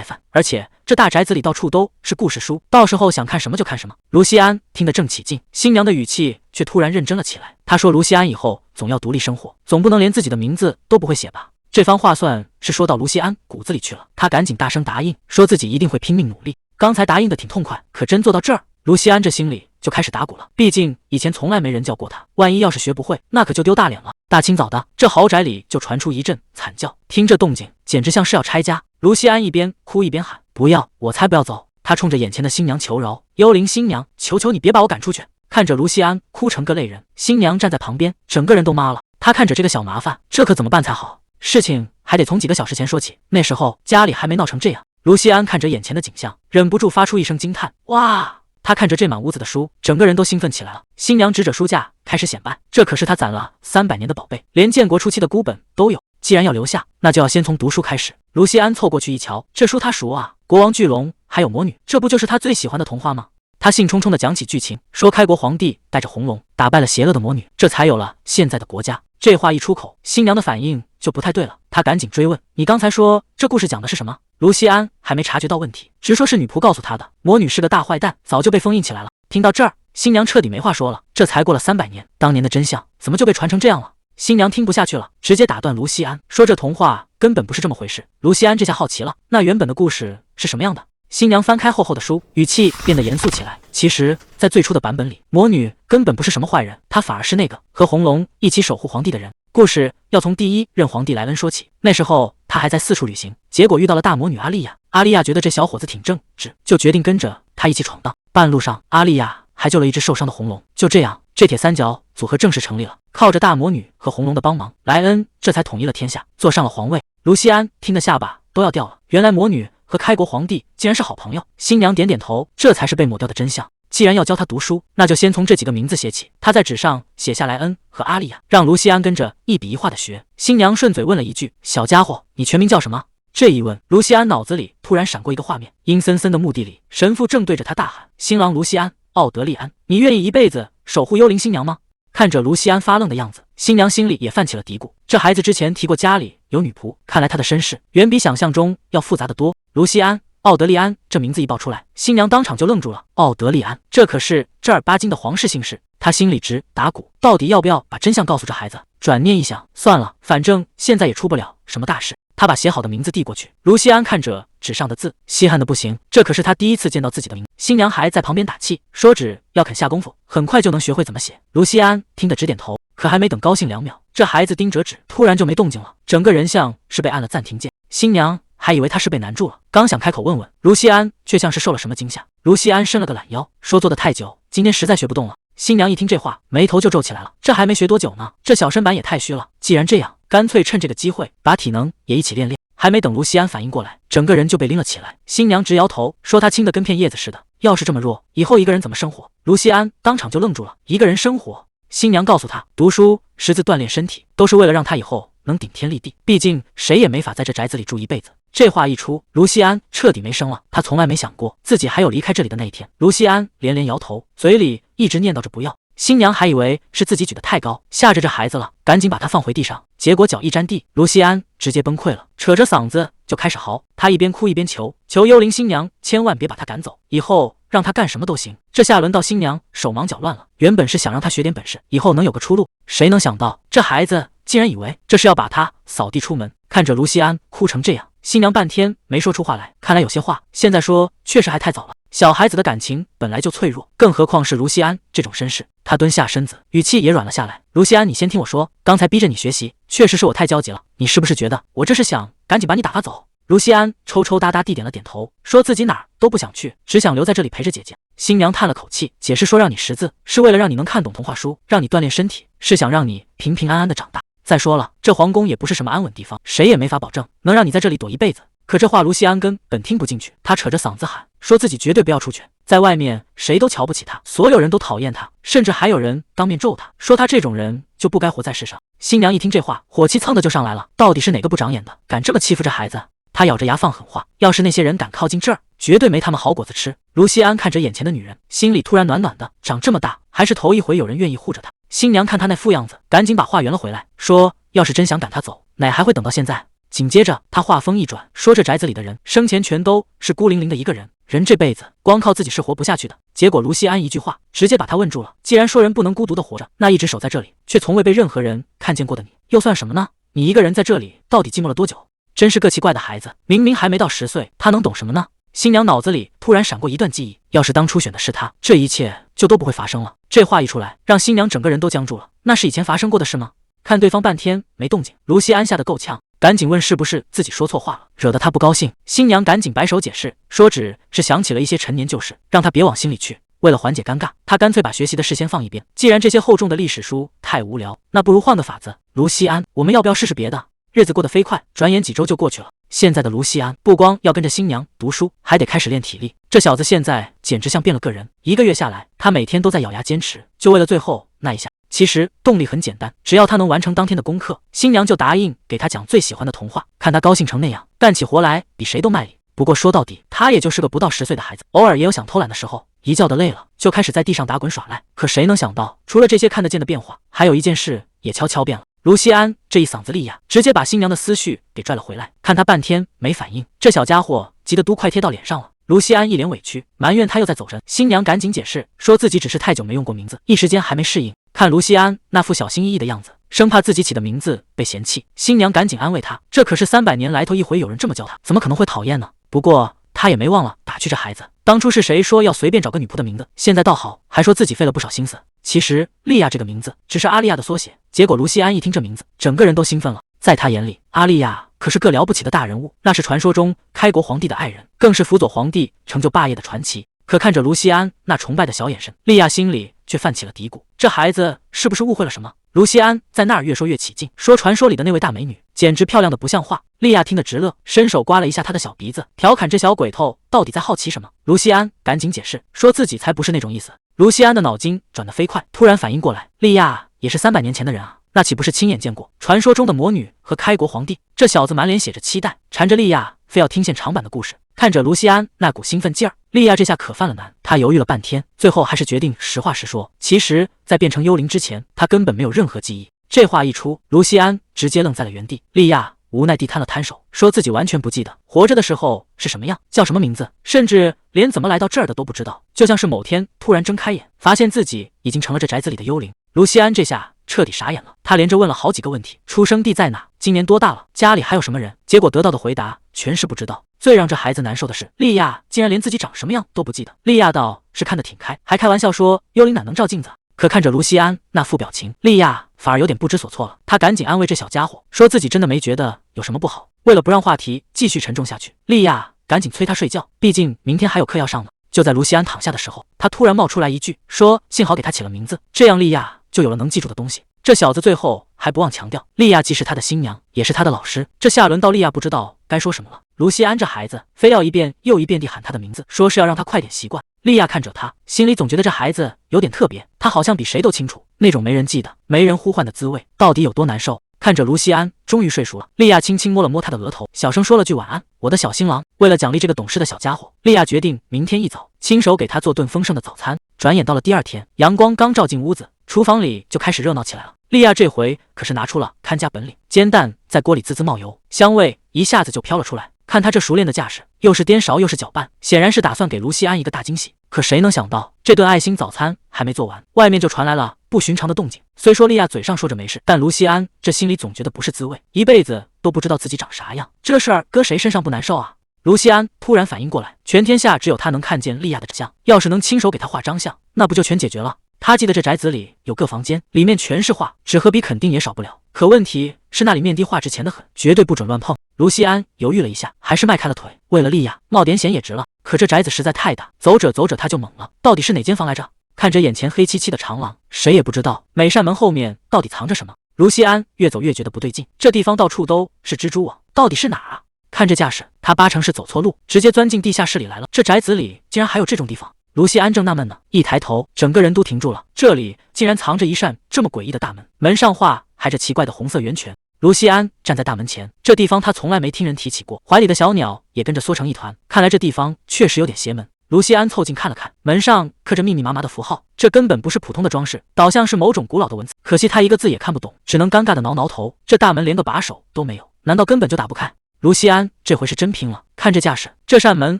犯。而且这大宅子里到处都是故事书，到时候想看什么就看什么。卢锡安听得正起劲，新娘的语气却突然认真了起来。她说：“卢锡安以后总要独立生活，总不能连自己的名字都不会写吧？”这番话算是说到卢锡安骨子里去了。他赶紧大声答应，说自己一定会拼命努力。刚才答应的挺痛快，可真做到这儿，卢锡安这心里就开始打鼓了。毕竟以前从来没人教过他，万一要是学不会，那可就丢大脸了。大清早的，这豪宅里就传出一阵惨叫，听这动静，简直像是要拆家。卢锡安一边哭一边喊：“不要，我才不要走！”他冲着眼前的新娘求饶：“幽灵新娘，求求你别把我赶出去！”看着卢锡安哭成个泪人，新娘站在旁边，整个人都麻了。他看着这个小麻烦，这可怎么办才好？事情还得从几个小时前说起，那时候家里还没闹成这样。卢锡安看着眼前的景象，忍不住发出一声惊叹：“哇！”他看着这满屋子的书，整个人都兴奋起来了。新娘指着书架开始显摆，这可是他攒了300年的宝贝，连建国初期的孤本都有。既然要留下，那就要先从读书开始。卢锡安凑过去一瞧，这书他熟啊，国王巨龙还有魔女，这不就是他最喜欢的童话吗？他兴冲冲地讲起剧情，说开国皇帝带着红龙打败了邪恶的魔女，这才有了现在的国家。这话一出口，新娘的反应就不太对了，她赶紧追问：“你刚才说这故事讲的是什么？”卢锡安还没察觉到问题，直说是女仆告诉他的，魔女是个大坏蛋，早就被封印起来了。听到这儿，新娘彻底没话说了。这才过了300年，当年的真相怎么就被传成这样了？新娘听不下去了，直接打断卢锡安，说这童话根本不是这么回事。卢锡安这下好奇了，那原本的故事是什么样的？新娘翻开厚厚的书，语气变得严肃起来。其实，在最初的版本里，魔女根本不是什么坏人，她反而是那个和红龙一起守护皇帝的人。故事要从第1任皇帝莱恩说起。那时候他还在四处旅行，结果遇到了大魔女阿丽亚。阿丽亚觉得这小伙子挺正直，就决定跟着他一起闯荡。半路上，阿丽亚还救了一只受伤的红龙。就这样，这铁三角组合正式成立了。靠着大魔女和红龙的帮忙，莱恩这才统一了天下，坐上了皇位。卢锡安听得下巴都要掉了，原来魔女和开国皇帝竟然是好朋友。新娘点点头，这才是被抹掉的真相。既然要教他读书，那就先从这几个名字写起。他在纸上写下莱恩和阿丽亚，让卢锡安跟着一笔一画的学。新娘顺嘴问了一句：“小家伙，你全名叫什么？”这一问，卢锡安脑子里突然闪过一个画面，阴森森的墓地里，神父正对着他大喊：“新郎卢锡安·奥德利安，你愿意一辈子守护幽灵新娘吗？”看着卢锡安发愣的样子，新娘心里也泛起了嘀咕。这孩子之前提过家里有女仆，看来他的身世远比想象中要复杂得多。卢锡安·奥德利安这名字一报出来，新娘当场就愣住了。奥德利安，这可是正儿八经的皇室姓氏。她心里直打鼓，到底要不要把真相告诉这孩子？转念一想，算了，反正现在也出不了什么大事。他把写好的名字递过去，卢锡安看着纸上的字，稀罕的不行。这可是他第一次见到自己的名字。新娘还在旁边打气，说纸要肯下功夫，很快就能学会怎么写。卢锡安听得直点头，可还没等高兴2秒，这孩子盯着纸，突然就没动静了，整个人像是被按了暂停键。新娘还以为他是被难住了，刚想开口问问，卢锡安却像是受了什么惊吓。卢锡安伸了个懒腰，说坐得太久，今天实在学不动了。新娘一听这话，眉头就皱起来了，这还没学多久呢，这小身板也太虚了。既然这样，干脆趁这个机会把体能也一起练练。还没等卢锡安反应过来，整个人就被拎了起来。新娘直摇头，说他轻得跟片叶子似的，要是这么弱，以后一个人怎么生活？卢锡安当场就愣住了，一个人生活？新娘告诉他，读书识字锻炼身体，都是为了让他以后能顶天立地，毕竟谁也没法在这宅子里住一辈子。这话一出，卢锡安彻底没声了。他从来没想过自己还有离开这里的那一天。卢锡安连连摇头，嘴里一直念叨着不要。新娘还以为是自己举得太高，吓着这孩子了，赶紧把他放回地上。结果脚一沾地，卢锡安直接崩溃了，扯着嗓子就开始嚎。他一边哭一边求幽灵新娘千万别把他赶走，以后让他干什么都行。这下轮到新娘手忙脚乱了，原本是想让他学点本事，以后能有个出路，谁能想到这孩子竟然以为这是要把他扫地出门。看着卢锡安哭成这样，新娘半天没说出话来，看来有些话现在说确实还太早了。小孩子的感情本来就脆弱，更何况是卢锡安这种身世。他蹲下身子，语气也软了下来。卢锡安，你先听我说，刚才逼着你学习，确实是我太焦急了。你是不是觉得我这是想赶紧把你打发走？卢锡安抽抽搭搭地点了点头，说自己哪儿都不想去，只想留在这里陪着姐姐。新娘叹了口气，解释说让你识字，是为了让你能看懂童话书，让你锻炼身体，是想让你平平安安的长大。再说了，这皇宫也不是什么安稳地方，谁也没法保证能让你在这里躲一辈子。可这话卢锡安根本听不进去，他扯着嗓子喊，说自己绝对不要出去，在外面谁都瞧不起他，所有人都讨厌他，甚至还有人当面咒他，说他这种人就不该活在世上。新娘一听这话，火气蹭的就上来了，到底是哪个不长眼的，敢这么欺负这孩子？她咬着牙放狠话，要是那些人敢靠近这儿，绝对没他们好果子吃。卢锡安看着眼前的女人，心里突然暖暖的，长这么大还是头一回有人愿意护着他。新娘看他那副样子，赶紧把话圆了回来，说要是真想赶他走，哪还会等到现在？紧接着他话锋一转，说这宅子里的人生前全都是孤零零的一个人，人这辈子光靠自己是活不下去的。结果卢锡安一句话直接把他问住了，既然说人不能孤独的活着，那一直守在这里却从未被任何人看见过的你又算什么呢？你一个人在这里到底寂寞了多久？真是个奇怪的孩子，明明还没到10岁，他能懂什么呢？新娘脑子里突然闪过一段记忆，要是当初选的是他，这一切就都不会发生了。这话一出来，让新娘整个人都僵住了。那是以前发生过的事吗？看对方半天没动静，卢锡安吓得够呛，赶紧问是不是自己说错话了，惹得他不高兴。新娘赶紧摆手解释，说只是想起了一些陈年旧事，让他别往心里去。为了缓解尴尬，他干脆把学习的事先放一边。既然这些厚重的历史书太无聊，那不如换个法子。卢锡安，我们要不要试试别的？日子过得飞快，转眼几周就过去了。现在的卢锡安不光要跟着新娘读书，还得开始练体力。这小子现在简直像变了个人。1个月下来，他每天都在咬牙坚持，就为了最后那一下。其实动力很简单，只要他能完成当天的功课，新娘就答应给他讲最喜欢的童话。看他高兴成那样，干起活来比谁都卖力。不过说到底，他也就是个不到10岁的孩子，偶尔也有想偷懒的时候。一觉得累了，就开始在地上打滚耍赖。可谁能想到，除了这些看得见的变化，还有一件事也悄悄变了。卢锡安这一嗓子利呀，直接把新娘的思绪给拽了回来。看他半天没反应，这小家伙急得都快贴到脸上了。卢锡安一脸委屈，埋怨他又在走神。新娘赶紧解释，说自己只是太久没用过名字，一时间还没适应。看卢锡安那副小心翼翼的样子，生怕自己起的名字被嫌弃。新娘赶紧安慰他，这可是300年来头一回有人这么叫他，怎么可能会讨厌呢？不过他也没忘了打趣这孩子，当初是谁说要随便找个女仆的名字，现在倒好，还说自己费了不少心思。其实利亚这个名字只是阿利亚的缩写。结果卢锡安一听这名字，整个人都兴奋了。在他眼里，阿利亚可是个了不起的大人物，那是传说中开国皇帝的爱人，更是辅佐皇帝成就霸业的传奇。可看着卢锡安那崇拜的小眼神，利亚心里却泛起了嘀咕，这孩子是不是误会了什么？卢锡安在那儿越说越起劲，说传说里的那位大美女简直漂亮的不像话。利亚听得直乐，伸手刮了一下他的小鼻子，调侃这小鬼头到底在好奇什么。卢锡安赶紧解释，说自己才不是那种意思。卢锡安的脑筋转得飞快，突然反应过来，利亚也是300年前的人啊，那岂不是亲眼见过传说中的魔女和开国皇帝？这小子满脸写着期待，缠着利亚非要听现场版的故事。看着卢锡安那股兴奋劲儿，利亚这下可犯了难。他犹豫了半天，最后还是决定实话实说。其实在变成幽灵之前，他根本没有任何记忆。这话一出，卢锡安直接愣在了原地。利亚无奈地摊了摊手，说自己完全不记得活着的时候是什么样，叫什么名字，甚至连怎么来到这儿的都不知道，就像是某天突然睁开眼，发现自己已经成了这宅子里的幽灵。卢锡安这下彻底傻眼了，他连着问了好几个问题：出生地在哪？今年多大了？家里还有什么人？结果得到的回答全是不知道。最让这孩子难受的是，利亚竟然连自己长什么样都不记得。利亚倒是看得挺开，还开玩笑说幽灵哪能照镜子。可看着卢锡安那副表情，利亚反而有点不知所措了。他赶紧安慰这小家伙，说自己真的没觉得有什么不好。为了不让话题继续沉重下去，利亚赶紧催他睡觉，毕竟明天还有课要上呢。就在卢锡安躺下的时候，他突然冒出来一句，说幸好给他起了名字，这样利亚就有了能记住的东西。这小子最后还不忘强调，利亚既是他的新娘，也是他的老师。这下轮到利亚不知道该说什么了。卢锡安这孩子非要一遍又一遍地喊他的名字，说是要让他快点习惯。利亚看着他，心里总觉得这孩子有点特别，他好像比谁都清楚那种没人记得、没人呼唤的滋味到底有多难受。看着卢锡安终于睡熟了，利亚轻轻摸了摸他的额头，小声说了句晚安，我的小新郎。为了奖励这个懂事的小家伙，利亚决定明天一早亲手给他做顿丰盛的早餐。转眼到了第2天，阳光刚照进屋子，厨房里就开始热闹起来了。利亚这回可是拿出了看家本领，煎蛋在锅里滋滋冒油，香味一下子就飘了出来。看他这熟练的架势，又是颠勺又是搅拌，显然是打算给卢锡安一个大惊喜。可谁能想到，这顿爱心早餐还没做完，外面就传来了不寻常的动静。虽说利亚嘴上说着没事，但卢锡安这心里总觉得不是滋味，一辈子都不知道自己长啥样，这事儿搁谁身上不难受啊？卢锡安突然反应过来，全天下只有他能看见利亚的长相，要是能亲手给他画张相，那不就全解决了？他记得这宅子里有个房间，里面全是画，纸和笔肯定也少不了。可问题是那里面的画质浅得很，绝对不准乱碰。卢锡安犹豫了一下，还是迈开了腿。为了利亚冒点险也值了。可这宅子实在太大，走着走着他就懵了，到底是哪间房来着？看着眼前黑漆漆的长廊，谁也不知道每扇门后面到底藏着什么。卢锡安越走越觉得不对劲，这地方到处都是蜘蛛网，到底是哪儿啊？看这架势，他8成是走错路，直接钻进地下室里来了。这宅子里竟然还有这种地方。卢锡安正纳闷呢，一抬头，整个人都停住了。这里竟然藏着一扇这么诡异的大门，门上画还着奇怪的红色圆圈。卢锡安站在大门前，这地方他从来没听人提起过，怀里的小鸟也跟着缩成一团。看来这地方确实有点邪门。卢锡安凑近看了看，门上刻着密密麻麻的符号，这根本不是普通的装饰，倒像是某种古老的文字。可惜他一个字也看不懂，只能尴尬的挠挠头。这大门连个把手都没有，难道根本就打不开？卢锡安这回是真拼了，看这架势，这扇门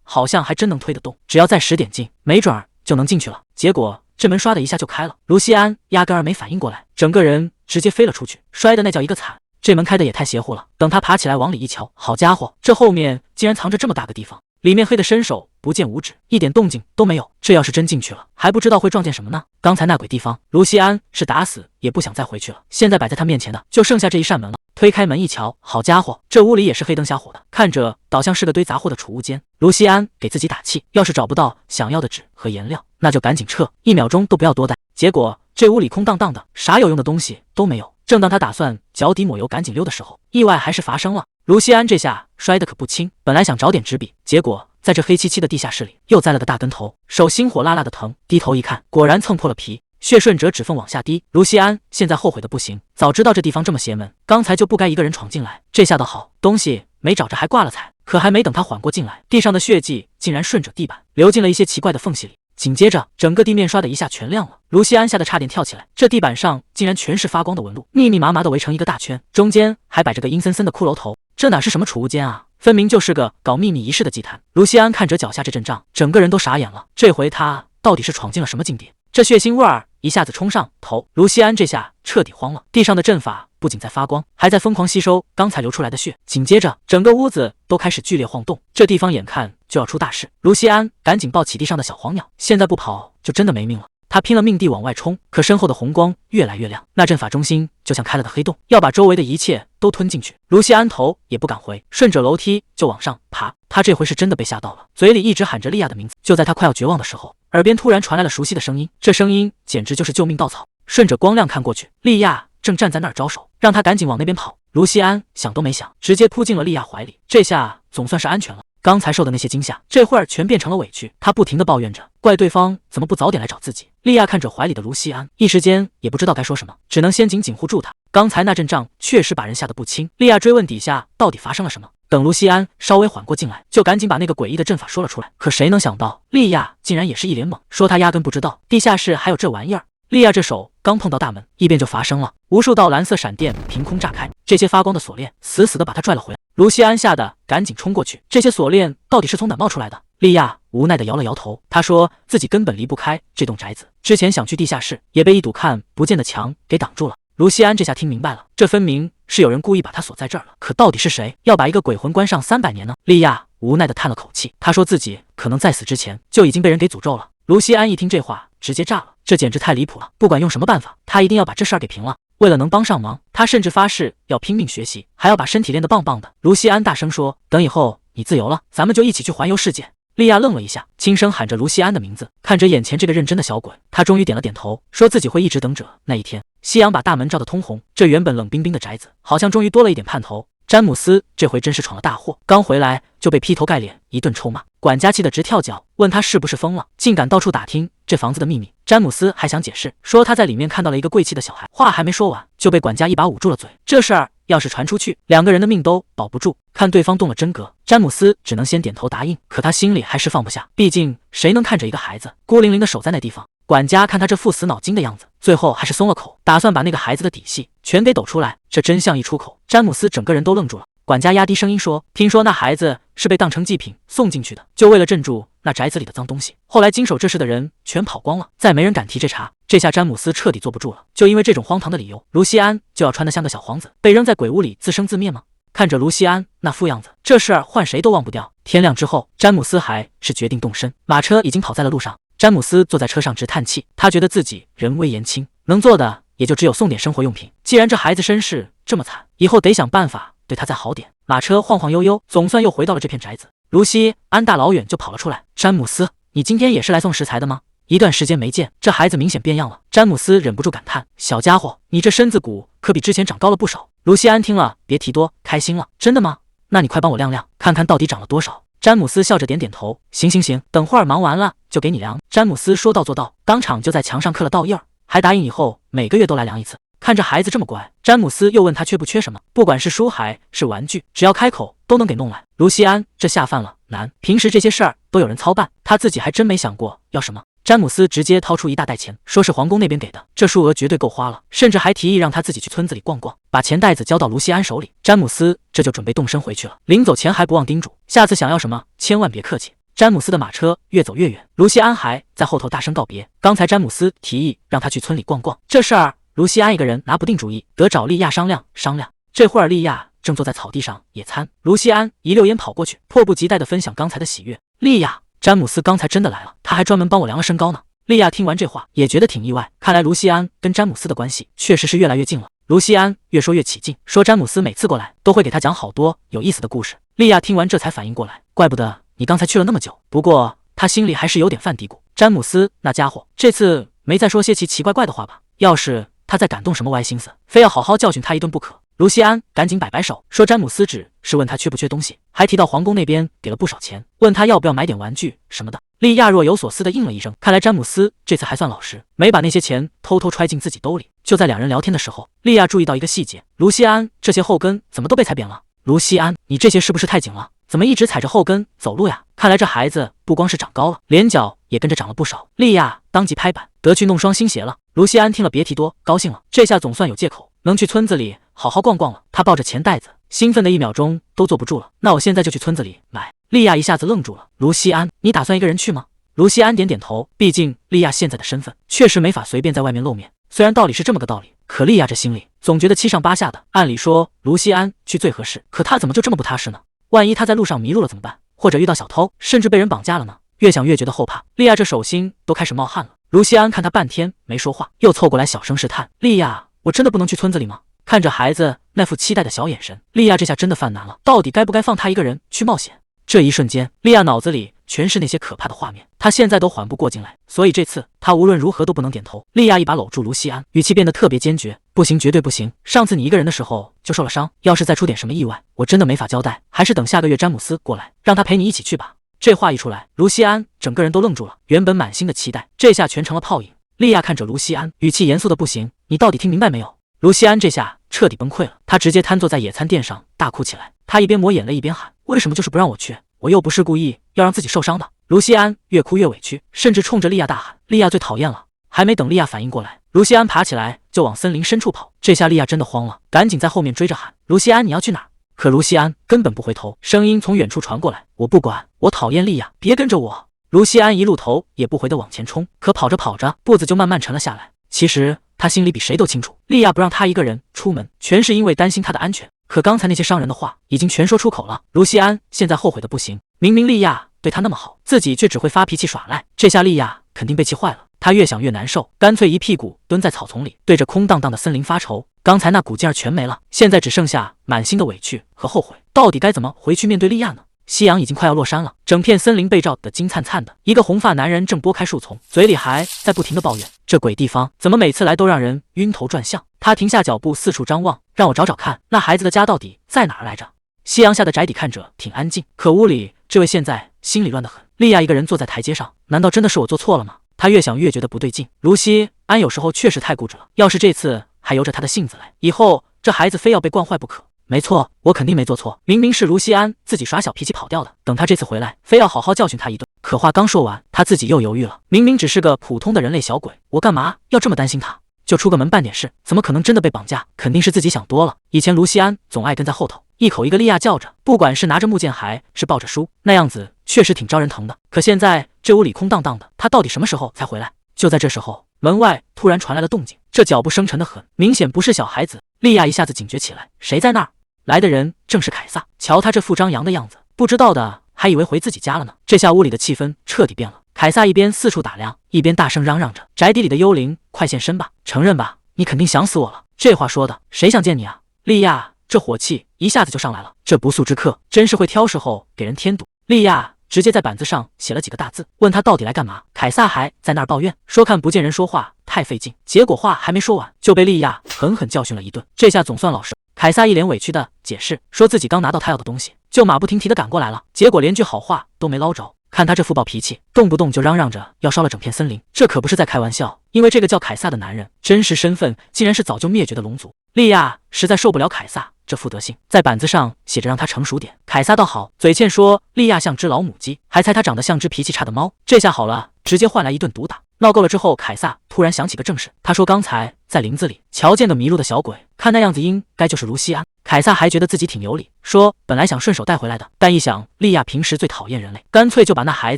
好像还真能推得动，只要再使点劲，没准儿就能进去了。结果这门唰的一下就开了，卢锡安压根儿没反应过来，整个人直接飞了出去，摔的那叫一个惨。这门开的也太邪乎了，等他爬起来往里一瞧，好家伙，这后面竟然藏着这么大个地方，里面黑的伸手不见五指，一点动静都没有。这要是真进去了，还不知道会撞见什么呢。刚才那鬼地方，卢锡安是打死也不想再回去了。现在摆在他面前的就剩下这一扇门了。推开门一瞧，好家伙，这屋里也是黑灯瞎火的，看着倒像是个堆杂货的储物间。卢锡安给自己打气，要是找不到想要的纸和颜料，那就赶紧撤，1秒钟都不要多待。结果这屋里空荡荡的，啥有用的东西都没有。正当他打算脚底抹油赶紧溜的时候，意外还是发生了。卢锡安这下摔得可不轻，本来想找点纸笔，结果在这黑漆漆的地下室里又栽了个大跟头，手心火辣辣的疼，低头一看，果然蹭破了皮，血顺着指缝往下滴。卢锡安现在后悔的不行，早知道这地方这么邪门，刚才就不该一个人闯进来。这下倒好，东西没找着还挂了彩。可还没等他缓过劲来，地上的血迹竟然顺着地板流进了一些奇怪的缝隙里，紧接着整个地面刷的一下全亮了。卢锡安吓得差点跳起来，这地板上竟然全是发光的纹路，密密麻麻的围成一个大圈，中间还摆着个阴森森的骷髅头。这哪是什么储物间啊，分明就是个搞秘密仪式的祭坛。卢锡安看着脚下这阵仗，整个人都傻眼了，这回他到底是闯进了什么禁地？这血腥味儿一下子冲上头，卢锡安这下彻底慌了。地上的阵法不仅在发光，还在疯狂吸收刚才流出来的血，紧接着整个屋子都开始剧烈晃动，这地方眼看就要出大事。卢锡安赶紧抱起地上的小黄鸟，现在不跑就真的没命了。他拼了命地往外冲，可身后的红光越来越亮，那阵法中心就像开了个黑洞，要把周围的一切都吞进去。卢锡安头也不敢回，顺着楼梯就往上爬。他这回是真的被吓到了，嘴里一直喊着莉亚的名字。就在他快要绝望的时候，耳边突然传来了熟悉的声音，这声音简直就是救命稻草。顺着光亮看过去，莉亚正站在那儿招手，让他赶紧往那边跑。卢锡安想都没想，直接扑进了莉亚怀里，这下总算是安全了。刚才受的那些惊吓，这会儿全变成了委屈。他不停地抱怨着，怪对方怎么不早点来找自己。莉亚看着怀里的卢锡安，一时间也不知道该说什么，只能先紧紧护住他。刚才那阵仗确实把人吓得不轻。莉亚追问底下到底发生了什么，等卢锡安稍微缓过劲来，就赶紧把那个诡异的阵法说了出来。可谁能想到，莉亚竟然也是一脸懵，说她压根不知道地下室还有这玩意儿。莉亚这手刚碰到大门，一边就发生了无数道蓝色闪电凭空炸开，这些发光的锁链死死地把他拽了回来。卢锡安吓得赶紧冲过去，这些锁链到底是从哪冒出来的？莉亚无奈地摇了摇头，她说自己根本离不开这栋宅子，之前想去地下室，也被一堵看不见的墙给挡住了。卢锡安这下听明白了，这分明是有人故意把他锁在这儿了。可到底是谁要把一个鬼魂关上300年呢？莉亚无奈地叹了口气，她说自己可能在死之前就已经被人给诅咒了。卢锡安一听这话，直接炸了，这简直太离谱了！不管用什么办法，他一定要把这事儿给平了。为了能帮上忙，他甚至发誓要拼命学习，还要把身体练得棒棒的。卢锡安大声说：“等以后你自由了，咱们就一起去环游世界。”莉亚愣了一下，轻声喊着卢锡安的名字，看着眼前这个认真的小鬼，他终于点了点头，说自己会一直等着那一天。夕阳把大门照得通红，这原本冷冰冰的宅子，好像终于多了一点盼头。詹姆斯这回真是闯了大祸，刚回来就被劈头盖脸一顿臭骂，管家气得直跳脚，问他是不是疯了，竟敢到处打听这房子的秘密。詹姆斯还想解释，说他在里面看到了一个贵气的小孩，话还没说完，就被管家一把捂住了嘴。这事儿要是传出去，2个人的命都保不住。看对方动了真格，詹姆斯只能先点头答应，可他心里还是放不下，毕竟谁能看着一个孩子孤零零的守在那地方。管家看他这副死脑筋的样子，最后还是松了口，打算把那个孩子的底细全给抖出来。这真相一出口，詹姆斯整个人都愣住了。管家压低声音说：“听说那孩子是被当成祭品送进去的，就为了镇住那宅子里的脏东西。后来经手这事的人全跑光了，再没人敢提这茬。”这下詹姆斯彻底坐不住了，就因为这种荒唐的理由，卢锡安就要穿得像个小皇子，被扔在鬼屋里自生自灭吗？看着卢锡安那副样子，这事儿换谁都忘不掉。天亮之后，詹姆斯还是决定动身，马车已经跑在了路上。詹姆斯坐在车上直叹气，他觉得自己人微言轻，能做的也就只有送点生活用品。既然这孩子身世这么惨，以后得想办法对他再好点。马车晃晃悠悠，总算又回到了这片宅子。卢锡安大老远就跑了出来：“詹姆斯，你今天也是来送食材的吗？一段时间没见，这孩子明显变样了。”詹姆斯忍不住感叹：“小家伙，你这身子骨可比之前长高了不少。”卢锡安听了别提多开心了：“真的吗？那你快帮我量量，看看到底长了多少。”詹姆斯笑着点点头：“行行行，等会儿忙完了就给你量。”詹姆斯说到做到，当场就在墙上刻了倒印儿，还答应以后每个月都来量一次。看着孩子这么乖，詹姆斯又问他缺不缺什么，不管是书还是玩具，只要开口都能给弄来。卢锡安这下饭了，难。平时这些事儿都有人操办，他自己还真没想过要什么。詹姆斯直接掏出一大袋钱，说是皇宫那边给的，这数额绝对够花了，甚至还提议让他自己去村子里逛逛，把钱袋子交到卢锡安手里。詹姆斯这就准备动身回去了，临走前还不忘叮嘱，下次想要什么千万别客气。詹姆斯的马车越走越远，卢锡安还在后头大声告别。刚才詹姆斯提议让他去村里逛逛，这事儿卢锡安一个人拿不定主意，得找莉亚商量商量。这会儿莉亚正坐在草地上野餐，卢锡安一溜烟跑过去，迫不及待地分享刚才的喜悦。莉亚，詹姆斯刚才真的来了，他还专门帮我量了身高呢。莉亚听完这话也觉得挺意外，看来卢锡安跟詹姆斯的关系确实是越来越近了。卢锡安越说越起劲，说詹姆斯每次过来都会给他讲好多有意思的故事。莉亚听完这才反应过来，怪不得你刚才去了那么久。不过他心里还是有点犯嘀咕，詹姆斯那家伙这次没再说些奇奇怪怪的话吧？要是他在感动什么歪心思，非要好好教训他一顿不可。卢锡安赶紧摆摆手，说詹姆斯只是问他缺不缺东西，还提到皇宫那边给了不少钱，问他要不要买点玩具什么的。莉亚若有所思地应了一声，看来詹姆斯这次还算老实，没把那些钱偷偷揣进自己兜里。就在两人聊天的时候，莉亚注意到一个细节，卢锡安这些后跟怎么都被踩扁了。卢锡安，你这些是不是太紧了？怎么一直踩着后跟走路呀？看来这孩子不光是长高了，连脚也跟着长了不少。莉亚当即拍板，得去弄双新鞋了。卢锡安听了别提多高兴了，这下总算有借口能去村子里好好逛逛了。他抱着钱袋子，兴奋的1秒钟都坐不住了。那我现在就去村子里买。莉亚一下子愣住了，卢锡安，你打算一个人去吗？卢锡安点点头，毕竟莉亚现在的身份确实没法随便在外面露面。虽然道理是这么个道理，可莉亚这心里总觉得七上八下的。按理说卢锡安去最合适，可他怎么就这么不踏实呢？万一他在路上迷路了怎么办？或者遇到小偷，甚至被人绑架了呢？越想越觉得后怕，莉亚这手心都开始冒汗了。卢锡安看他半天没说话，又凑过来小声试探：莉亚，我真的不能去村子里吗？看着孩子那副期待的小眼神，莉亚这下真的犯难了，到底该不该放他一个人去冒险？这一瞬间，莉亚脑子里全是那些可怕的画面，她现在都缓不过劲来，所以这次她无论如何都不能点头。莉亚一把搂住卢锡安，语气变得特别坚决：不行，绝对不行！上次你一个人的时候就受了伤，要是再出点什么意外，我真的没法交代。还是等下个月詹姆斯过来，让他陪你一起去吧。这话一出来，卢锡安整个人都愣住了，原本满心的期待，这下全成了泡影。莉亚看着卢锡安，语气严肃的不行：你到底听明白没有？卢锡安这下彻底崩溃了，他直接瘫坐在野餐垫上大哭起来。他一边抹眼泪一边喊：为什么就是不让我去？我又不是故意要让自己受伤的。卢锡安越哭越委屈，甚至冲着莉亚大喊：莉亚最讨厌了！还没等莉亚反应过来，卢锡安爬起来就往森林深处跑。这下莉亚真的慌了，赶紧在后面追着喊：卢锡安，你要去哪儿？可卢锡安根本不回头，声音从远处传过来：我不管，我讨厌莉亚，别跟着我。卢锡安一路头也不回地往前冲，可跑着跑着步子就慢慢沉了下来。其实他心里比谁都清楚，莉亚不让他一个人出门，全是因为担心他的安全。可刚才那些伤人的话已经全说出口了，卢锡安现在后悔的不行。明明莉亚对他那么好，自己却只会发脾气耍赖，这下莉亚肯定被气坏了。他越想越难受，干脆一屁股蹲在草丛里，对着空荡荡的森林发愁。刚才那股劲儿全没了，现在只剩下满心的委屈和后悔。到底该怎么回去面对莉亚呢？夕阳已经快要落山了，整片森林被照得金灿灿的。一个红发男人正拨开树丛，嘴里还在不停地抱怨：这鬼地方怎么每次来都让人晕头转向。他停下脚步，四处张望，让我找找看，那孩子的家到底在哪儿来着？夕阳下的宅邸看着挺安静，可屋里这位现在心里乱得很。莉亚一个人坐在台阶上，难道真的是我做错了吗？他越想越觉得不对劲。卢锡安有时候确实太固执了，要是这次还由着他的性子来，以后这孩子非要被惯坏不可。没错，我肯定没做错，明明是卢锡安自己耍小脾气跑掉的，等他这次回来，非要好好教训他一顿。可话刚说完，他自己又犹豫了，明明只是个普通的人类小鬼，我干嘛要这么担心他？就出个门办点事，怎么可能真的被绑架？肯定是自己想多了。以前卢锡安总爱跟在后头，一口一个莉亚叫着，不管是拿着木剑还是抱着书，那样子确实挺招人疼的。可现在这屋里空荡荡的，他到底什么时候才回来？就在这时候，门外突然传来了动静，这脚步声沉得很，明显不是小孩子。莉亚一下子警觉起来，谁在那儿？来的人正是凯撒，瞧他这副张扬的样子，不知道的还以为回自己家了呢。这下屋里的气氛彻底变了。凯撒一边四处打量，一边大声嚷嚷着：宅邸里的幽灵，快现身吧！承认吧，你肯定想死我了。这话说的，谁想见你啊？莉亚这火气一下子就上来了，这不速之客真是会挑时候给人添堵。莉亚直接在板子上写了几个大字，问他到底来干嘛。凯撒还在那儿抱怨，说看不见人说话太费劲，结果话还没说完，就被莉亚狠狠教训了一顿。这下总算老实。凯撒一脸委屈的解释，说自己刚拿到他要的东西，就马不停蹄的赶过来了，结果连句好话都没捞着。看他这副暴脾气，动不动就嚷嚷着要烧了整片森林，这可不是在开玩笑。因为这个叫凯撒的男人，真实身份竟然是早就灭绝的龙族。莉亚实在受不了凯撒这副德性，在板子上写着让他成熟点。凯撒倒好，嘴欠说莉亚像只老母鸡，还猜他长得像只脾气差的猫。这下好了，直接换来一顿毒打。闹够了之后，凯撒突然想起个正事，他说刚才在林子里瞧见个迷路的小鬼，看那样子应该就是卢西安。凯撒还觉得自己挺有理，说本来想顺手带回来的，但一想莉亚平时最讨厌人类，干脆就把那孩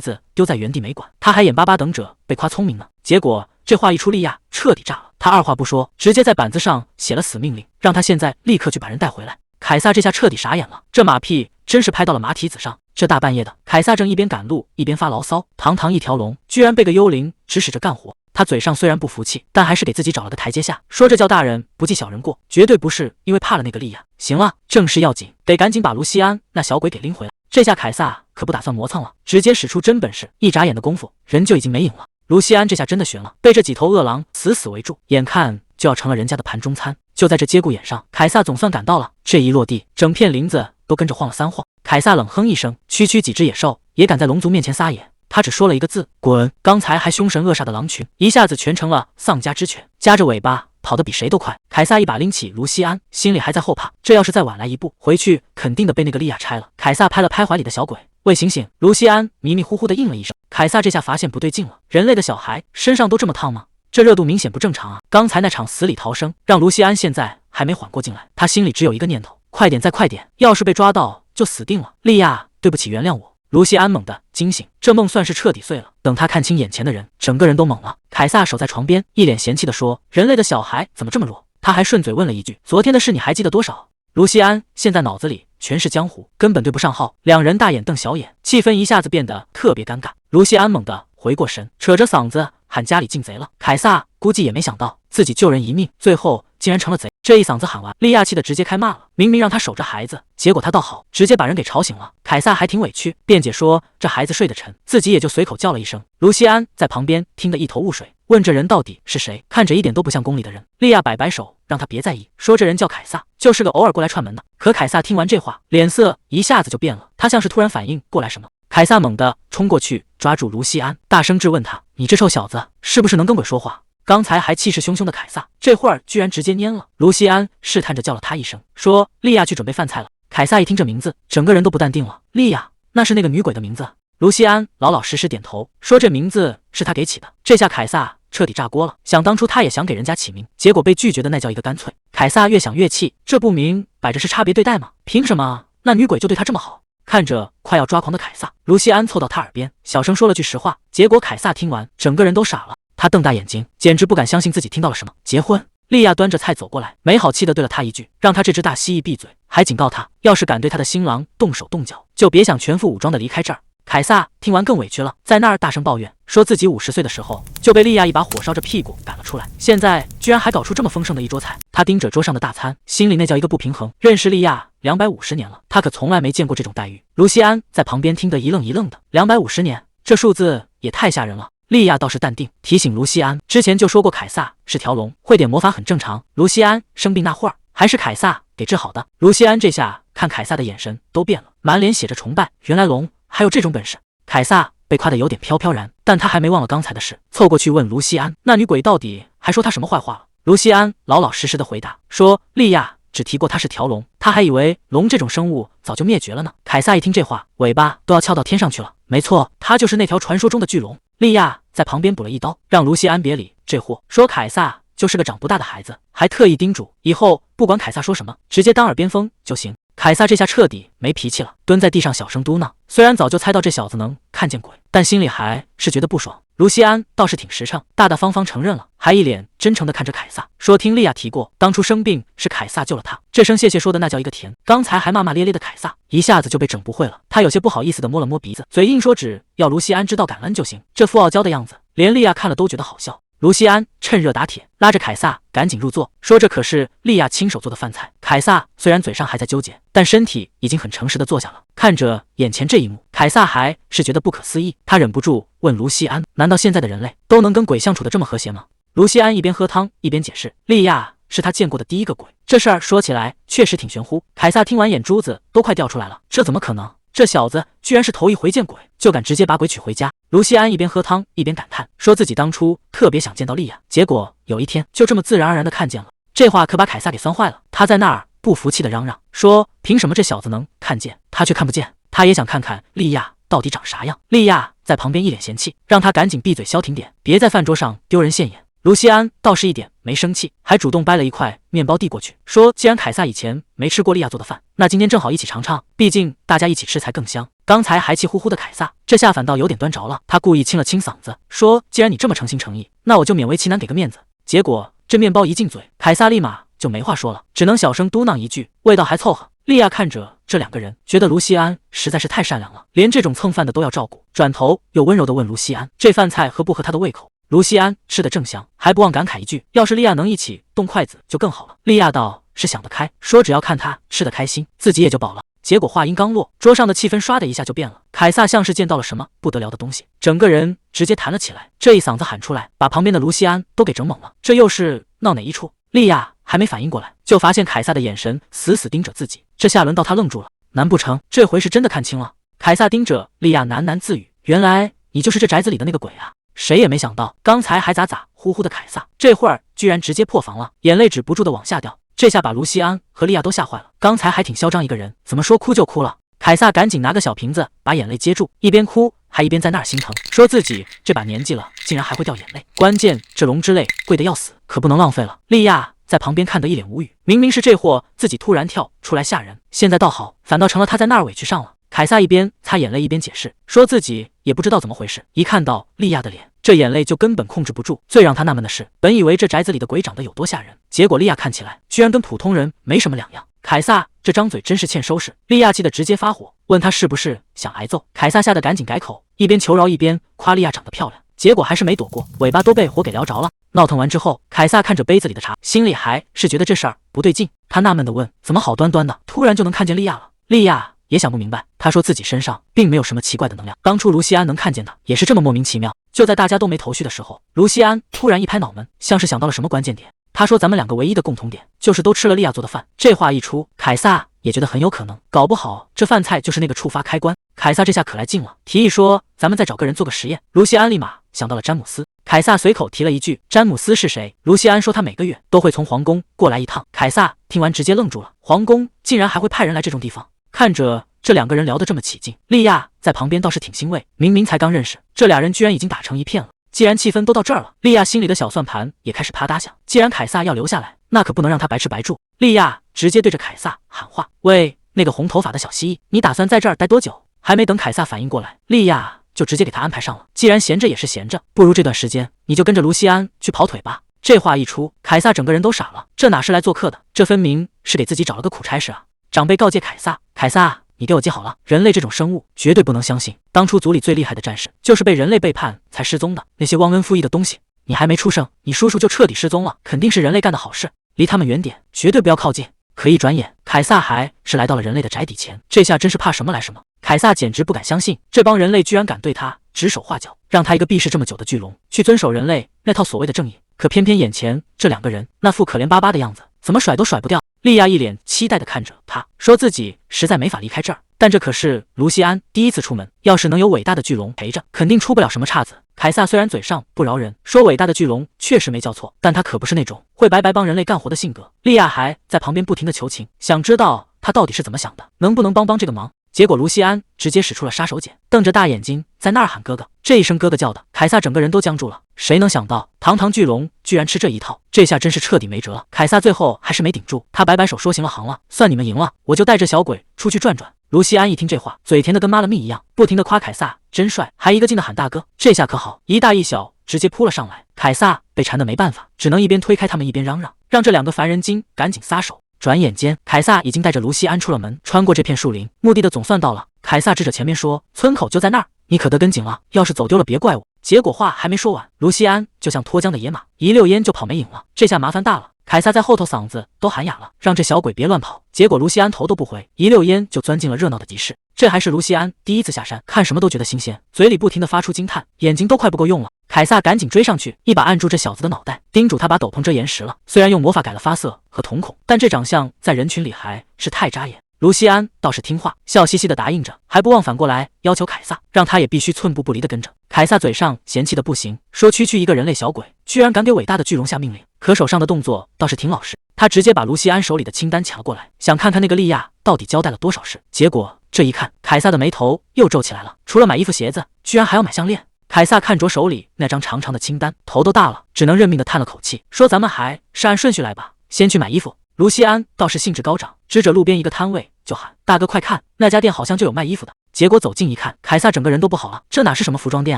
子丢在原地没管。他还眼巴巴等着被夸聪明呢，结果这话一出，莉亚彻底炸了。他二话不说，直接在板子上写了死命令，让他现在立刻去把人带回来。凯撒这下彻底傻眼了，这马屁真是拍到了马蹄子上。这大半夜的，凯撒正一边赶路一边发牢骚，堂堂一条龙，居然被个幽灵指使着干活。他嘴上虽然不服气，但还是给自己找了个台阶下，说这叫大人不计小人过，绝对不是因为怕了那个莉亚。行了，正事要紧，得赶紧把卢西安那小鬼给拎回来。这下凯撒可不打算磨蹭了，直接使出真本事，一眨眼的功夫，人就已经没影了。卢西安这下真的悬了，被这几头恶狼死死围住，眼看就要成了人家的盘中餐。就在这节骨眼上，凯撒总算赶到了，这一落地，整片林子都跟着晃了3晃。凯撒冷哼一声，区区几只野兽也敢在龙族面前撒野。他只说了一个字：滚！刚才还凶神恶煞的狼群，一下子全成了丧家之犬，夹着尾巴跑得比谁都快。凯撒一把拎起卢西安，心里还在后怕，这要是再晚来一步，回去肯定的被那个莉亚拆了。凯撒拍了拍怀里的小鬼，喂，醒醒！卢西安迷迷糊糊的应了一声。凯撒这下发现不对劲了，人类的小孩身上都这么烫吗？这热度明显不正常啊！刚才那场死里逃生，让卢西安现在还没缓过劲来，他心里只有一个念头：快点，再快点！要是被抓到就死定了。莉亚，对不起，原谅我。卢西安猛地惊醒，这梦算是彻底碎了。等他看清眼前的人，整个人都懵了。凯撒守在床边，一脸嫌弃地说：“人类的小孩怎么这么弱？”他还顺嘴问了一句：“昨天的事你还记得多少？”卢西安现在脑子里全是江湖，根本对不上号。两人大眼瞪小眼，气氛一下子变得特别尴尬。卢西安猛地回过神，扯着嗓子喊：“家里进贼了！”凯撒估计也没想到自己救人一命，最后竟然成了贼。这一嗓子喊完，莉亚气得直接开骂了。明明让他守着孩子，结果他倒好，直接把人给吵醒了。凯撒还挺委屈，辩解说这孩子睡得沉，自己也就随口叫了一声。卢西安在旁边听得一头雾水，问这人到底是谁？看着一点都不像宫里的人。莉亚摆摆手，让他别在意，说这人叫凯撒，就是个偶尔过来串门的。可凯撒听完这话，脸色一下子就变了，他像是突然反应过来什么。凯撒猛地冲过去抓住卢西安，大声质问他：“你这臭小子，是不是能跟鬼说话？”刚才还气势汹汹的凯撒，这会儿居然直接蔫了。卢西安试探着叫了他一声，说：“莉亚去准备饭菜了。”凯撒一听这名字，整个人都不淡定了。莉亚，那是那个女鬼的名字。卢西安老老实实点头，说这名字是他给起的。这下凯撒彻底炸锅了，想当初他也想给人家起名，结果被拒绝的那叫一个干脆。凯撒越想越气，这不明摆着是差别对待吗？凭什么那女鬼就对他这么好？看着快要抓狂的凯撒，卢西安凑到他耳边小声说了句实话，结果凯撒听完整个人都傻了。他瞪大眼睛，简直不敢相信自己听到了什么。结婚？莉亚端着菜走过来，没好气地对了他一句，让他这只大蜥蜴闭嘴，还警告他，要是敢对他的新郎动手动脚，就别想全副武装的离开这儿。凯撒听完更委屈了，在那儿大声抱怨，说自己50岁的时候就被莉亚一把火烧着屁股赶了出来，现在居然还搞出这么丰盛的一桌菜。他盯着桌上的大餐，心里那叫一个不平衡。认识莉亚250年了，他可从来没见过这种待遇。卢西安在旁边听得一愣一愣的，250年，这数字也太吓人了。莉亚倒是淡定，提醒卢西安，之前就说过凯撒是条龙，会点魔法很正常。卢西安生病那会儿，还是凯撒给治好的。卢西安这下看凯撒的眼神都变了，满脸写着崇拜。原来龙还有这种本事。凯撒被夸得有点飘飘然，但他还没忘了刚才的事，凑过去问卢西安，那女鬼到底还说他什么坏话了？卢西安老老实实的回答说，莉亚只提过他是条龙，他还以为龙这种生物早就灭绝了呢。凯撒一听这话，尾巴都要翘到天上去了。没错，他就是那条传说中的巨龙。莉亚在旁边补了一刀，让卢西安别理这货，说凯撒就是个长不大的孩子，还特意叮嘱以后不管凯撒说什么，直接当耳边风就行。凯撒这下彻底没脾气了，蹲在地上小声嘟囔，虽然早就猜到这小子能看见鬼，但心里还是觉得不爽。卢西安倒是挺实诚，大大方方承认了，还一脸真诚地看着凯撒，说听莉亚提过，当初生病是凯撒救了他，这声谢谢说的那叫一个甜。刚才还骂骂咧咧的凯撒，一下子就被整不会了，他有些不好意思地摸了摸鼻子，嘴硬说只要卢西安知道感恩就行，这副傲娇的样子，连莉亚看了都觉得好笑。卢西安趁热打铁，拉着凯撒赶紧入座，说这可是莉亚亲手做的饭菜。凯撒虽然嘴上还在纠结，但身体已经很诚实地坐下了。看着眼前这一幕，凯撒还是觉得不可思议，他忍不住问卢西安，难道现在的人类都能跟鬼相处得这么和谐吗？卢西安一边喝汤一边解释，莉亚是他见过的第一个鬼，这事儿说起来确实挺玄乎。凯撒听完眼珠子都快掉出来了，这怎么可能？这小子居然是头一回见鬼，就敢直接把鬼娶回家。卢锡安一边喝汤一边感叹，说自己当初特别想见到莉亚，结果有一天就这么自然而然的看见了。这话可把凯撒给酸坏了，他在那儿不服气的嚷嚷说，凭什么这小子能看见，他却看不见？他也想看看莉亚到底长啥样。莉亚在旁边一脸嫌弃，让他赶紧闭嘴消停点，别在饭桌上丢人现眼。卢锡安倒是一点没生气，还主动掰了一块面包递过去，说既然凯撒以前没吃过莉亚做的饭，那今天正好一起尝尝，毕竟大家一起吃才更香。刚才还气呼呼的凯撒，这下反倒有点端着了，他故意清了清嗓子，说既然你这么诚心诚意，那我就勉为其难给个面子。结果这面包一进嘴，凯撒立马就没话说了，只能小声嘟囔一句，味道还凑合。莉亚看着这两个人，觉得卢锡安实在是太善良了，连这种蹭饭的都要照顾，转头又温柔地问卢锡安，这饭菜合不合他的胃口？卢锡安吃得正香，还不忘感慨一句，要是莉亚能一起动筷子就更好了。莉亚倒是想得开，说只要看他吃得开心，自己也就饱了。结果话音刚落，桌上的气氛唰的一下就变了。凯撒像是见到了什么不得了的东西，整个人直接弹了起来，这一嗓子喊出来，把旁边的卢锡安都给整懵了。这又是闹哪一出？莉亚还没反应过来，就发现凯撒的眼神死死盯着自己，这下轮到他愣住了。难不成这回是真的看清了？凯撒盯着莉亚喃喃自语，原来你就是这宅子里的那个鬼啊！谁也没想到，刚才还咋咋呼呼的凯撒，这会儿居然直接破防了，眼泪止不住的往下掉。这下把卢锡安和莉亚都吓坏了，刚才还挺嚣张一个人，怎么说哭就哭了？凯撒赶紧拿个小瓶子把眼泪接住，一边哭还一边在那儿心疼，说自己这把年纪了，竟然还会掉眼泪。关键这龙之泪贵得要死，可不能浪费了。莉亚在旁边看得一脸无语，明明是这货自己突然跳出来吓人，现在倒好，反倒成了他在那儿委屈上了。凯撒一边擦眼泪一边解释，说自己也不知道怎么回事，一看到莉亚的脸，这眼泪就根本控制不住。最让他纳闷的是，本以为这宅子里的鬼长得有多吓人，结果莉亚看起来居然跟普通人没什么两样。凯撒这张嘴真是欠收拾，莉亚气得直接发火，问他是不是想挨揍。凯撒吓得赶紧改口，一边求饶一边夸莉亚长得漂亮，结果还是没躲过，尾巴都被火给燎着了。闹腾完之后，凯撒看着杯子里的茶，心里还是觉得这事儿不对劲。他纳闷地问，怎么好端端的突然就能看见莉亚了？莉亚也想不明白，他说自己身上并没有什么奇怪的能量，当初卢锡安能看见他也是这么莫名其妙。就在大家都没头绪的时候，卢锡安突然一拍脑门，像是想到了什么关键点。他说咱们两个唯一的共同点就是都吃了莉亚做的饭。这话一出，凯撒也觉得很有可能，搞不好这饭菜就是那个触发开关。凯撒这下可来劲了，提议说咱们再找个人做个实验。卢锡安立马想到了詹姆斯，凯撒随口提了一句，詹姆斯是谁？卢锡安说他每个月都会从皇宫过来一趟。凯撒听完直接愣住了，皇宫竟然还会派人来这种地方？看着这两个人聊得这么起劲，莉亚在旁边倒是挺欣慰，明明才刚认识，这俩人居然已经打成一片了。既然气氛都到这儿了，莉亚心里的小算盘也开始啪嗒响。既然凯撒要留下来，那可不能让他白吃白住。莉亚直接对着凯撒喊话，喂，那个红头发的小蜥蜴，你打算在这儿待多久？还没等凯撒反应过来，莉亚就直接给他安排上了。既然闲着也是闲着，不如这段时间你就跟着卢锡安去跑腿吧。这话一出，凯撒整个人都傻了，这哪是来做客的，这分明是给自己找了个苦差事啊。长辈告诫凯撒，凯撒你给我记好了，人类这种生物绝对不能相信，当初族里最厉害的战士就是被人类背叛才失踪的，那些忘恩负义的东西，你还没出生，你叔叔就彻底失踪了，肯定是人类干的好事，离他们远点，绝对不要靠近。可一转眼，凯撒还是来到了人类的宅邸前，这下真是怕什么来什么。凯撒简直不敢相信，这帮人类居然敢对他指手画脚，让他一个避世这么久的巨龙去遵守人类那套所谓的正义，可偏偏眼前这两个人那副可怜巴巴的样子，怎么甩都甩不掉。莉亚一脸期待地看着他，说自己实在没法离开这儿，但这可是卢锡安第一次出门，要是能有伟大的巨龙陪着，肯定出不了什么岔子。凯撒虽然嘴上不饶人，说伟大的巨龙确实没叫错，但他可不是那种会白白帮人类干活的性格。莉亚还在旁边不停地求情，想知道他到底是怎么想的，能不能帮这个忙。结果卢锡安直接使出了杀手锏，瞪着大眼睛在那儿喊哥哥。这一声哥哥叫的，凯撒整个人都僵住了。谁能想到堂堂巨龙居然吃这一套，这下真是彻底没辙了。凯撒最后还是没顶住，他摆摆手说行了行了，算你们赢了，我就带着小鬼出去转转。卢锡安一听这话，嘴甜的跟妈了蜜一样，不停的夸凯撒真帅，还一个劲的喊大哥。这下可好，一大一小直接扑了上来。凯撒被缠得没办法，只能一边推开他们一边嚷嚷，让这两个烦人精赶紧撒手。转眼间，凯撒已经带着卢锡安出了门，穿过这片树林，目的的总算到了。凯撒指着前面说，村口就在那儿，你可得跟紧了，要是走丢了别怪我。结果话还没说完，卢锡安就像脱缰的野马，一溜烟就跑没影了。这下麻烦大了，凯撒在后头嗓子都喊哑了，让这小鬼别乱跑。结果卢锡安头都不回，一溜烟就钻进了热闹的集市。这还是卢锡安第一次下山，看什么都觉得新鲜，嘴里不停地发出惊叹，眼睛都快不够用了。凯撒赶紧追上去，一把按住这小子的脑袋，叮嘱他把斗篷遮严实了。虽然用魔法改了发色和瞳孔，但这长相在人群里还是太扎眼。卢锡安倒是听话，笑嘻嘻的答应着，还不忘反过来要求凯撒，让他也必须寸步不离的跟着。凯撒嘴上嫌弃的不行，说区区一个人类小鬼，居然敢给伟大的巨龙下命令，可手上的动作倒是挺老实。他直接把卢锡安手里的清单抢了过来，想看看那个利亚到底交代了多少事。结果这一看，凯撒的眉头又皱起来了，除了买衣服鞋子，居然还要买项链。凯撒看着手里那张长长的清单，头都大了，只能认命的叹了口气，说咱们还是按顺序来吧，先去买衣服。卢锡安倒是兴致高涨，指着路边一个摊位就喊：“大哥快看，那家店好像就有卖衣服的。”结果走近一看，凯撒整个人都不好了，这哪是什么服装店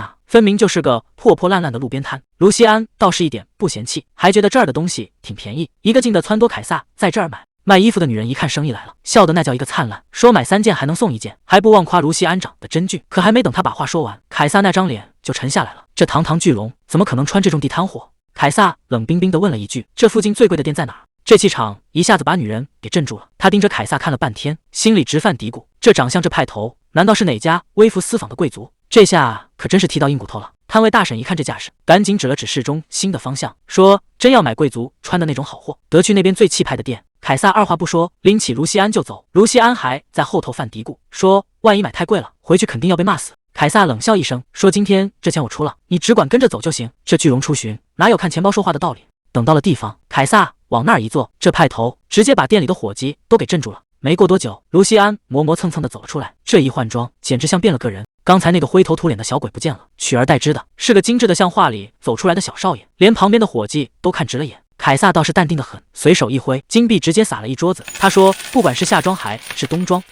啊，分明就是个破破烂烂的路边摊。卢锡安倒是一点不嫌弃，还觉得这儿的东西挺便宜，一个劲的撺掇凯撒在这儿买。卖衣服的女人一看生意来了，笑得那叫一个灿烂，说买3件还能送1件，还不忘夸卢锡安长得真俊。可还没等他把话说完，凯撒那张脸就沉下来了，这堂堂巨龙怎么可能穿这种地摊货？凯撒冷冰冰地问了一句：“这附近最贵的店在哪儿？”这气场一下子把女人给镇住了，她盯着凯撒看了半天，心里直犯嘀咕：这长相这派头，难道是哪家微服私访的贵族？这下可真是踢到硬骨头了。摊位大婶一看这架势，赶紧指了指市中心的方向，说：“真要买贵族穿的那种好货，得去那边最气派的店。”凯撒二话不说，拎起卢锡安就走。卢锡安还在后头犯嘀咕，说：“万一买太贵了，回去肯定要被骂死。”凯撒冷笑一声，说：“今天这钱我出了，你只管跟着走就行。这巨龙出巡，哪有看钱包说话的道理？”等到了地方，凯撒往那儿一坐，这派头直接把店里的伙计都给镇住了。没过多久，卢锡安磨磨蹭蹭的走了出来，这一换装，简直像变了个人。刚才那个灰头土脸的小鬼不见了，取而代之的是个精致的像画里走出来的小少爷，连旁边的伙计都看直了眼。凯撒倒是淡定的很，随手一挥，金币直接撒了一桌子。他说：“不管是夏装还是冬装，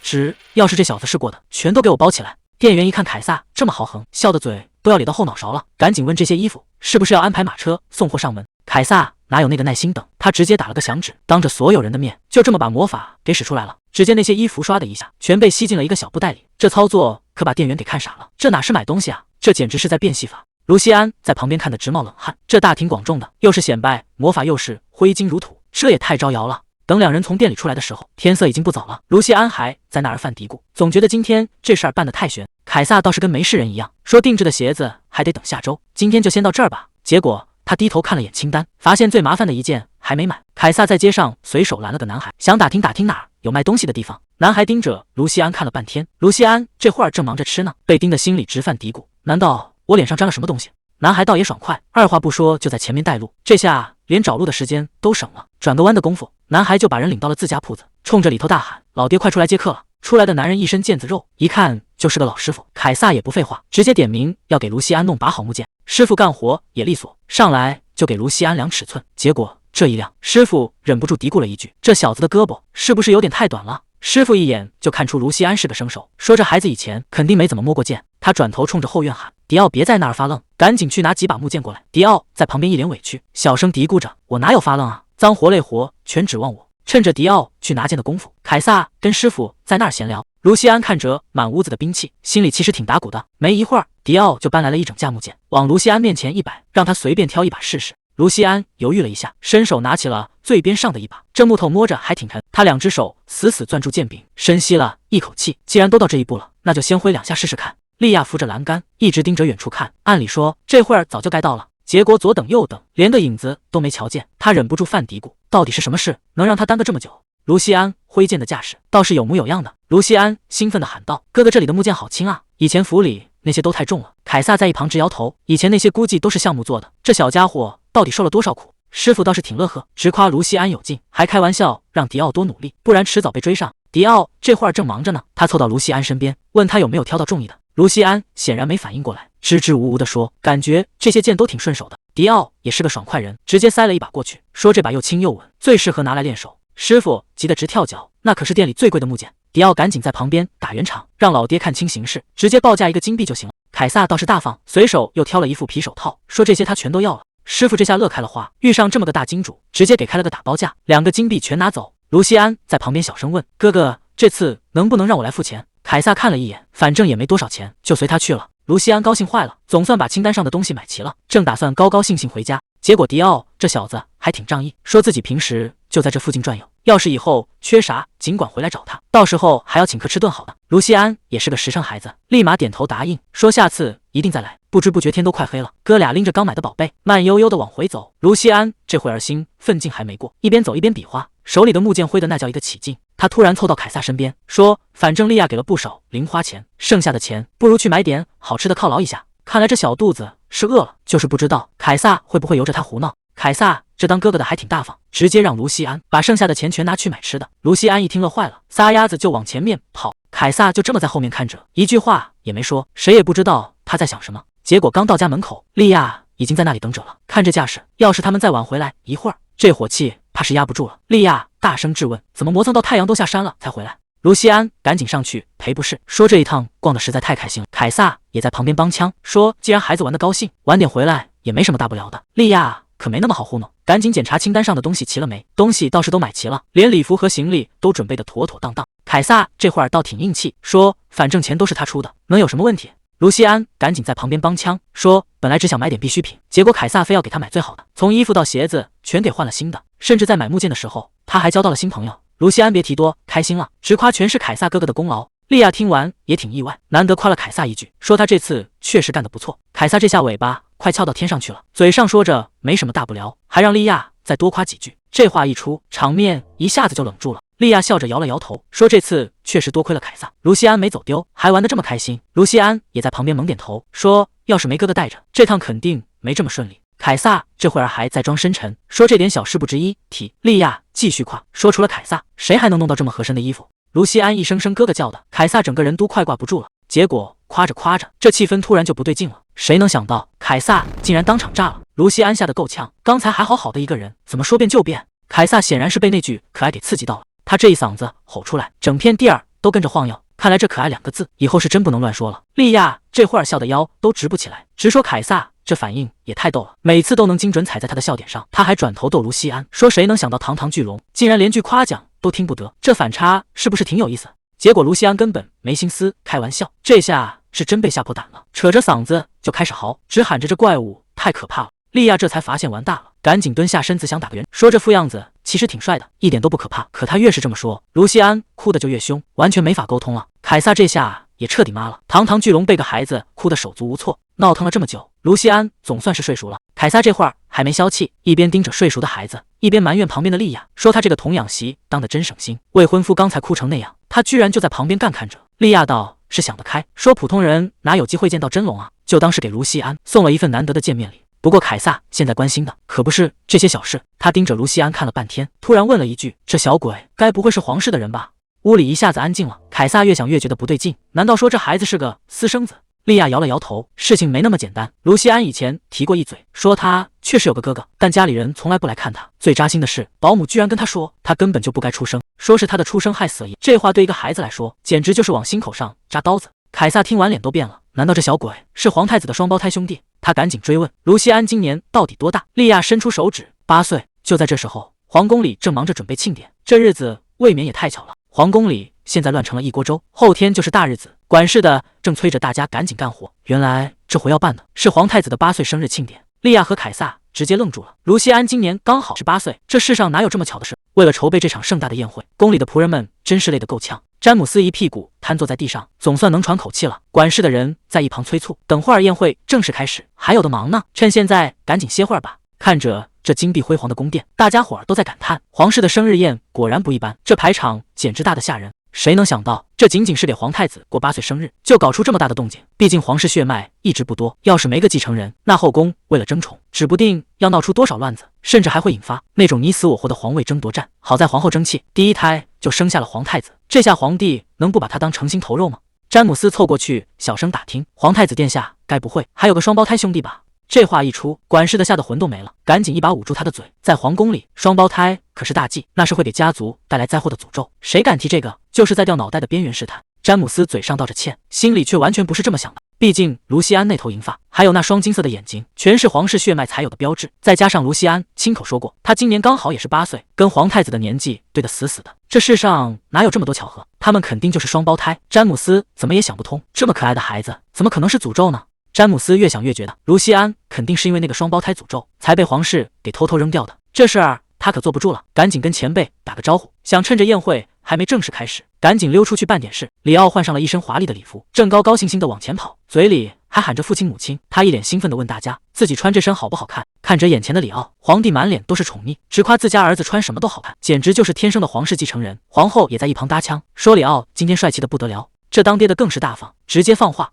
要是这小子试过的，全都给我包起来。”店员一看凯撒这么豪横，笑得嘴都要咧到后脑勺了，赶紧问这些衣服是不是要安排马车送货上门。凯撒哪有那个耐心等，他直接打了个响指，当着所有人的面就这么把魔法给使出来了。只见那些衣服唰的一下全被吸进了一个小布袋里，这操作可把店员给看傻了，这哪是买东西啊，这简直是在变戏法。卢锡安在旁边看得直冒冷汗，这大庭广众的，又是显摆魔法，又是挥金如土，这也太招摇了。等两人从店里出来的时候，天色已经不早了。卢锡安还在那儿犯嘀咕，总觉得今天这事儿办得太悬。凯撒倒是跟没事人一样，说定制的鞋子还得等下周，今天就先到这儿吧。结果他低头看了眼清单，发现最麻烦的一件还没买。凯撒在街上随手拦了个男孩，想打听打听哪儿有卖东西的地方。男孩盯着卢锡安看了半天，卢锡安这会儿正忙着吃呢，被盯得心里直犯嘀咕，难道我脸上沾了什么东西？男孩倒也爽快，二话不说就在前面带路，这下连找路的时间都省了。转个弯的功夫，男孩就把人领到了自家铺子，冲着里头大喊：“老爹快出来接客了！”出来的男人一身腱子肉，一看就是个老师傅。凯撒也不废话，直接点名要给卢锡安弄把好木剑。师傅干活也利索，上来就给卢锡安量尺寸。结果这一量，师傅忍不住嘀咕了一句：“这小子的胳膊是不是有点太短了？”师傅一眼就看出卢锡安是个生手，说这孩子以前肯定没怎么摸过剑。他转头冲着后院喊：“迪奥，别在那儿发愣，赶紧去拿几把木剑过来。”迪奥在旁边一脸委屈，小声嘀咕着：“我哪有发愣啊，脏活累活全指望我。”趁着迪奥去拿剑的功夫，凯撒跟师傅在那儿闲聊。卢锡安看着满屋子的兵器，心里其实挺打鼓的。没一会儿，迪奥就搬来了一整架木剑，往卢锡安面前一摆，让他随便挑一把试试。卢锡安犹豫了一下，伸手拿起了最边上的一把，这木头摸着还挺沉。他两只手死死攥住剑柄，深吸了一口气。既然都到这一步了，那就先挥2下试试看。利亚扶着栏杆，一直盯着远处看，按理说这会儿早就该到了，结果左等右等，连个影子都没瞧见。他忍不住犯嘀咕，到底是什么事能让他耽搁这么久？卢锡安挥剑的架势倒是有模有样的。卢锡安兴奋地喊道：“哥哥，这里的木剑好轻啊，以前府里那些都太重了。”凯撒在一旁直摇头，以前那些估计都是橡木做的，这小家伙到底受了多少苦？师傅倒是挺乐呵，直夸卢锡安有劲，还开玩笑让迪奥多努力，不然迟早被追上。迪奥这会儿正忙着呢，他凑到卢锡安身边，问他有没有挑到中意的。卢锡安显然没反应过来，支支吾吾地说：“感觉这些剑都挺顺手的。”迪奥也是个爽快人，直接塞了一把过去，说：“这把又轻又稳，最适合拿来练手。”师傅急得直跳脚，那可是店里最贵的木剑。迪奥赶紧在旁边打圆场，让老爹看清形势，直接报价1个金币就行了。凯撒倒是大方，随手又挑了一副皮手套，说这些他全都要了。师傅这下乐开了花，遇上这么个大金主，直接给开了个打包价，2个金币全拿走。卢锡安在旁边小声问：“哥哥，这次能不能让我来付钱？”凯撒看了一眼，反正也没多少钱，就随他去了。卢锡安高兴坏了，总算把清单上的东西买齐了，正打算高高兴兴回家，结果迪奥这小子还挺仗义，说自己平时就在这附近转悠，要是以后缺啥尽管回来找他，到时候还要请客吃顿好的。卢锡安也是个实诚孩子，立马点头答应，说下次一定再来。不知不觉天都快黑了，哥俩拎着刚买的宝贝，慢悠悠的往回走。卢锡安这会儿兴奋劲还没过，一边走一边比划，手里的木剑挥的那叫一个起劲。他突然凑到凯撒身边，说：“反正莉亚给了不少零花钱，剩下的钱不如去买点好吃的犒劳一下。看来这小肚子是饿了，就是不知道凯撒会不会由着他胡闹。”凯撒这当哥哥的还挺大方，直接让卢西安把剩下的钱全拿去买吃的。卢西安一听乐坏了，撒丫子就往前面跑，凯撒就这么在后面看着，一句话也没说，谁也不知道他在想什么。结果刚到家门口，莉亚已经在那里等着了。看这架势，要是他们再晚回来一会儿，这火气怕是压不住了。莉亚大声质问：“怎么磨蹭到太阳都下山了才回来？”卢西安赶紧上去赔不是，说这一趟逛的实在太开心了。凯撒也在旁边帮腔，说既然孩子玩得高兴，晚点回来也没什么大不了的。莉亚可没那么好糊弄，赶紧检查清单上的东西齐了没。东西倒是都买齐了，连礼服和行李都准备得妥妥当当。凯撒这会儿倒挺硬气，说反正钱都是他出的，能有什么问题？卢西安赶紧在旁边帮腔，说本来只想买点必需品，结果凯撒非要给他买最好的，从衣服到鞋子全给换了新的，甚至在买木剑的时候，他还交到了新朋友。卢西安别提多开心了，直夸全是凯撒哥哥的功劳。莉亚听完也挺意外，难得夸了凯撒一句，说他这次确实干得不错。凯撒这下尾巴快翘到天上去了，嘴上说着没什么大不了，还让莉亚再多夸几句。这话一出，场面一下子就冷住了。莉亚笑着摇了摇头，说这次确实多亏了凯撒。卢西安没走丢，还玩得这么开心。卢西安也在旁边猛点头，说要是没哥哥带着，这趟肯定没这么顺利。凯撒这会儿还在装深沉，说这点小事不值一提。莉亚继续夸，说除了凯撒，谁还能弄到这么合身的衣服？卢西安一声声哥哥叫的，凯撒整个人都快挂不住了。结果夸着夸着，这气氛突然就不对劲了。谁能想到凯撒竟然当场炸了？卢西安吓得够呛，刚才还好好的一个人，怎么说变就变？凯撒显然是被那句可爱给刺激到了，他这一嗓子吼出来，整片地儿都跟着晃悠。看来这可爱两个字以后是真不能乱说了。莉亚这会儿笑得腰都直不起来，直说凯撒这反应也太逗了，每次都能精准踩在他的笑点上。他还转头逗卢西安，说谁能想到堂堂巨龙竟然连句夸奖都听不得，这反差是不是挺有意思？结果卢西安根本没心思开玩笑，这下是真被吓破胆了，扯着嗓子就开始嚎，直喊着这怪物太可怕了。莉亚这才发现完大了，赶紧蹲下身子想打个圆，说这副样子其实挺帅的，一点都不可怕。可他越是这么说，卢西安哭的就越凶，完全没法沟通了。凯撒这下也彻底麻了，堂堂巨龙被个孩子哭得手足无措，闹腾了这么久，卢西安总算是睡熟了。凯撒这会儿还没消气，一边盯着睡熟的孩子，一边埋怨旁边的莉亚，说他这个童养媳当得真省心，未婚夫刚才哭成那样，他居然就在旁边干看着。莉亚倒是想得开，说普通人哪有机会见到真龙啊，就当是给卢西安送了一份难得的见面礼。不过凯撒现在关心的可不是这些小事，他盯着卢西安看了半天，突然问了一句：“这小鬼该不会是皇室的人吧？”屋里一下子安静了。凯撒越想越觉得不对劲，难道说这孩子是个私生子？莉亚摇了摇头，事情没那么简单。卢西安以前提过一嘴，说他确实有个哥哥，但家里人从来不来看他。最扎心的是，保姆居然跟他说他根本就不该出生，说是他的出生害死了爷。这话对一个孩子来说，简直就是往心口上扎刀子。凯撒听完脸都变了，难道这小鬼是皇太子的双胞胎兄弟？他赶紧追问卢西安今年到底多大。莉亚伸出手指，8岁。就在这时候，皇宫里正忙着准备庆典，这日子未免也太巧了。皇宫里现在乱成了一锅粥，后天就是大日子，管事的正催着大家赶紧干活。原来这回要办的是皇太子的8岁生日庆典。莉亚和凯撒直接愣住了。卢西安今年刚好是8岁，这世上哪有这么巧的事？为了筹备这场盛大的宴会，宫里的仆人们真是累得够呛。詹姆斯一屁股瘫坐在地上，总算能喘口气了。管事的人在一旁催促，等会儿宴会正式开始，还有的忙呢，趁现在赶紧歇会儿吧。看着这金碧辉煌的宫殿，大家伙儿都在感叹，皇室的生日宴果然不一般，这排场简直大得吓人。谁能想到，这仅仅是给皇太子过8岁生日，就搞出这么大的动静。毕竟皇室血脉一直不多，要是没个继承人，那后宫为了争宠，指不定要闹出多少乱子，甚至还会引发那种你死我活的皇位争夺战。好在皇后争气，第一胎就生下了皇太子，这下皇帝能不把他当成心头肉吗？詹姆斯凑过去小声打听，皇太子殿下该不会还有个双胞胎兄弟吧？这话一出，管事的吓得魂都没了，赶紧一把捂住他的嘴。在皇宫里，双胞胎可是大忌，那是会给家族带来灾祸的诅咒，谁敢提这个，就是在掉脑袋的边缘试探。詹姆斯嘴上道着歉，心里却完全不是这么想的。毕竟卢西安那头银发，还有那双金色的眼睛，全是皇室血脉才有的标志。再加上卢西安亲口说过，他今年刚好也是8岁，跟皇太子的年纪对得死死的。这世上哪有这么多巧合？他们肯定就是双胞胎。詹姆斯怎么也想不通，这么可爱的孩子，怎么可能是诅咒呢？詹姆斯越想越觉得，卢西安肯定是因为那个双胞胎诅咒，才被皇室给偷偷扔掉的。这事儿他可做不住了，赶紧跟前辈打个招呼，想趁着宴会还没正式开始，赶紧溜出去办点事。里奥换上了一身华丽的礼服，正高高兴兴地往前跑，嘴里还喊着父亲母亲。他一脸兴奋地问大家，自己穿这身好不好看？看着眼前的里奥，皇帝满脸都是宠溺，直夸自家儿子穿什么都好看，简直就是天生的皇室继承人。皇后也在一旁搭腔，说里奥今天帅气的不得了。这当爹的更是大方，直接放话，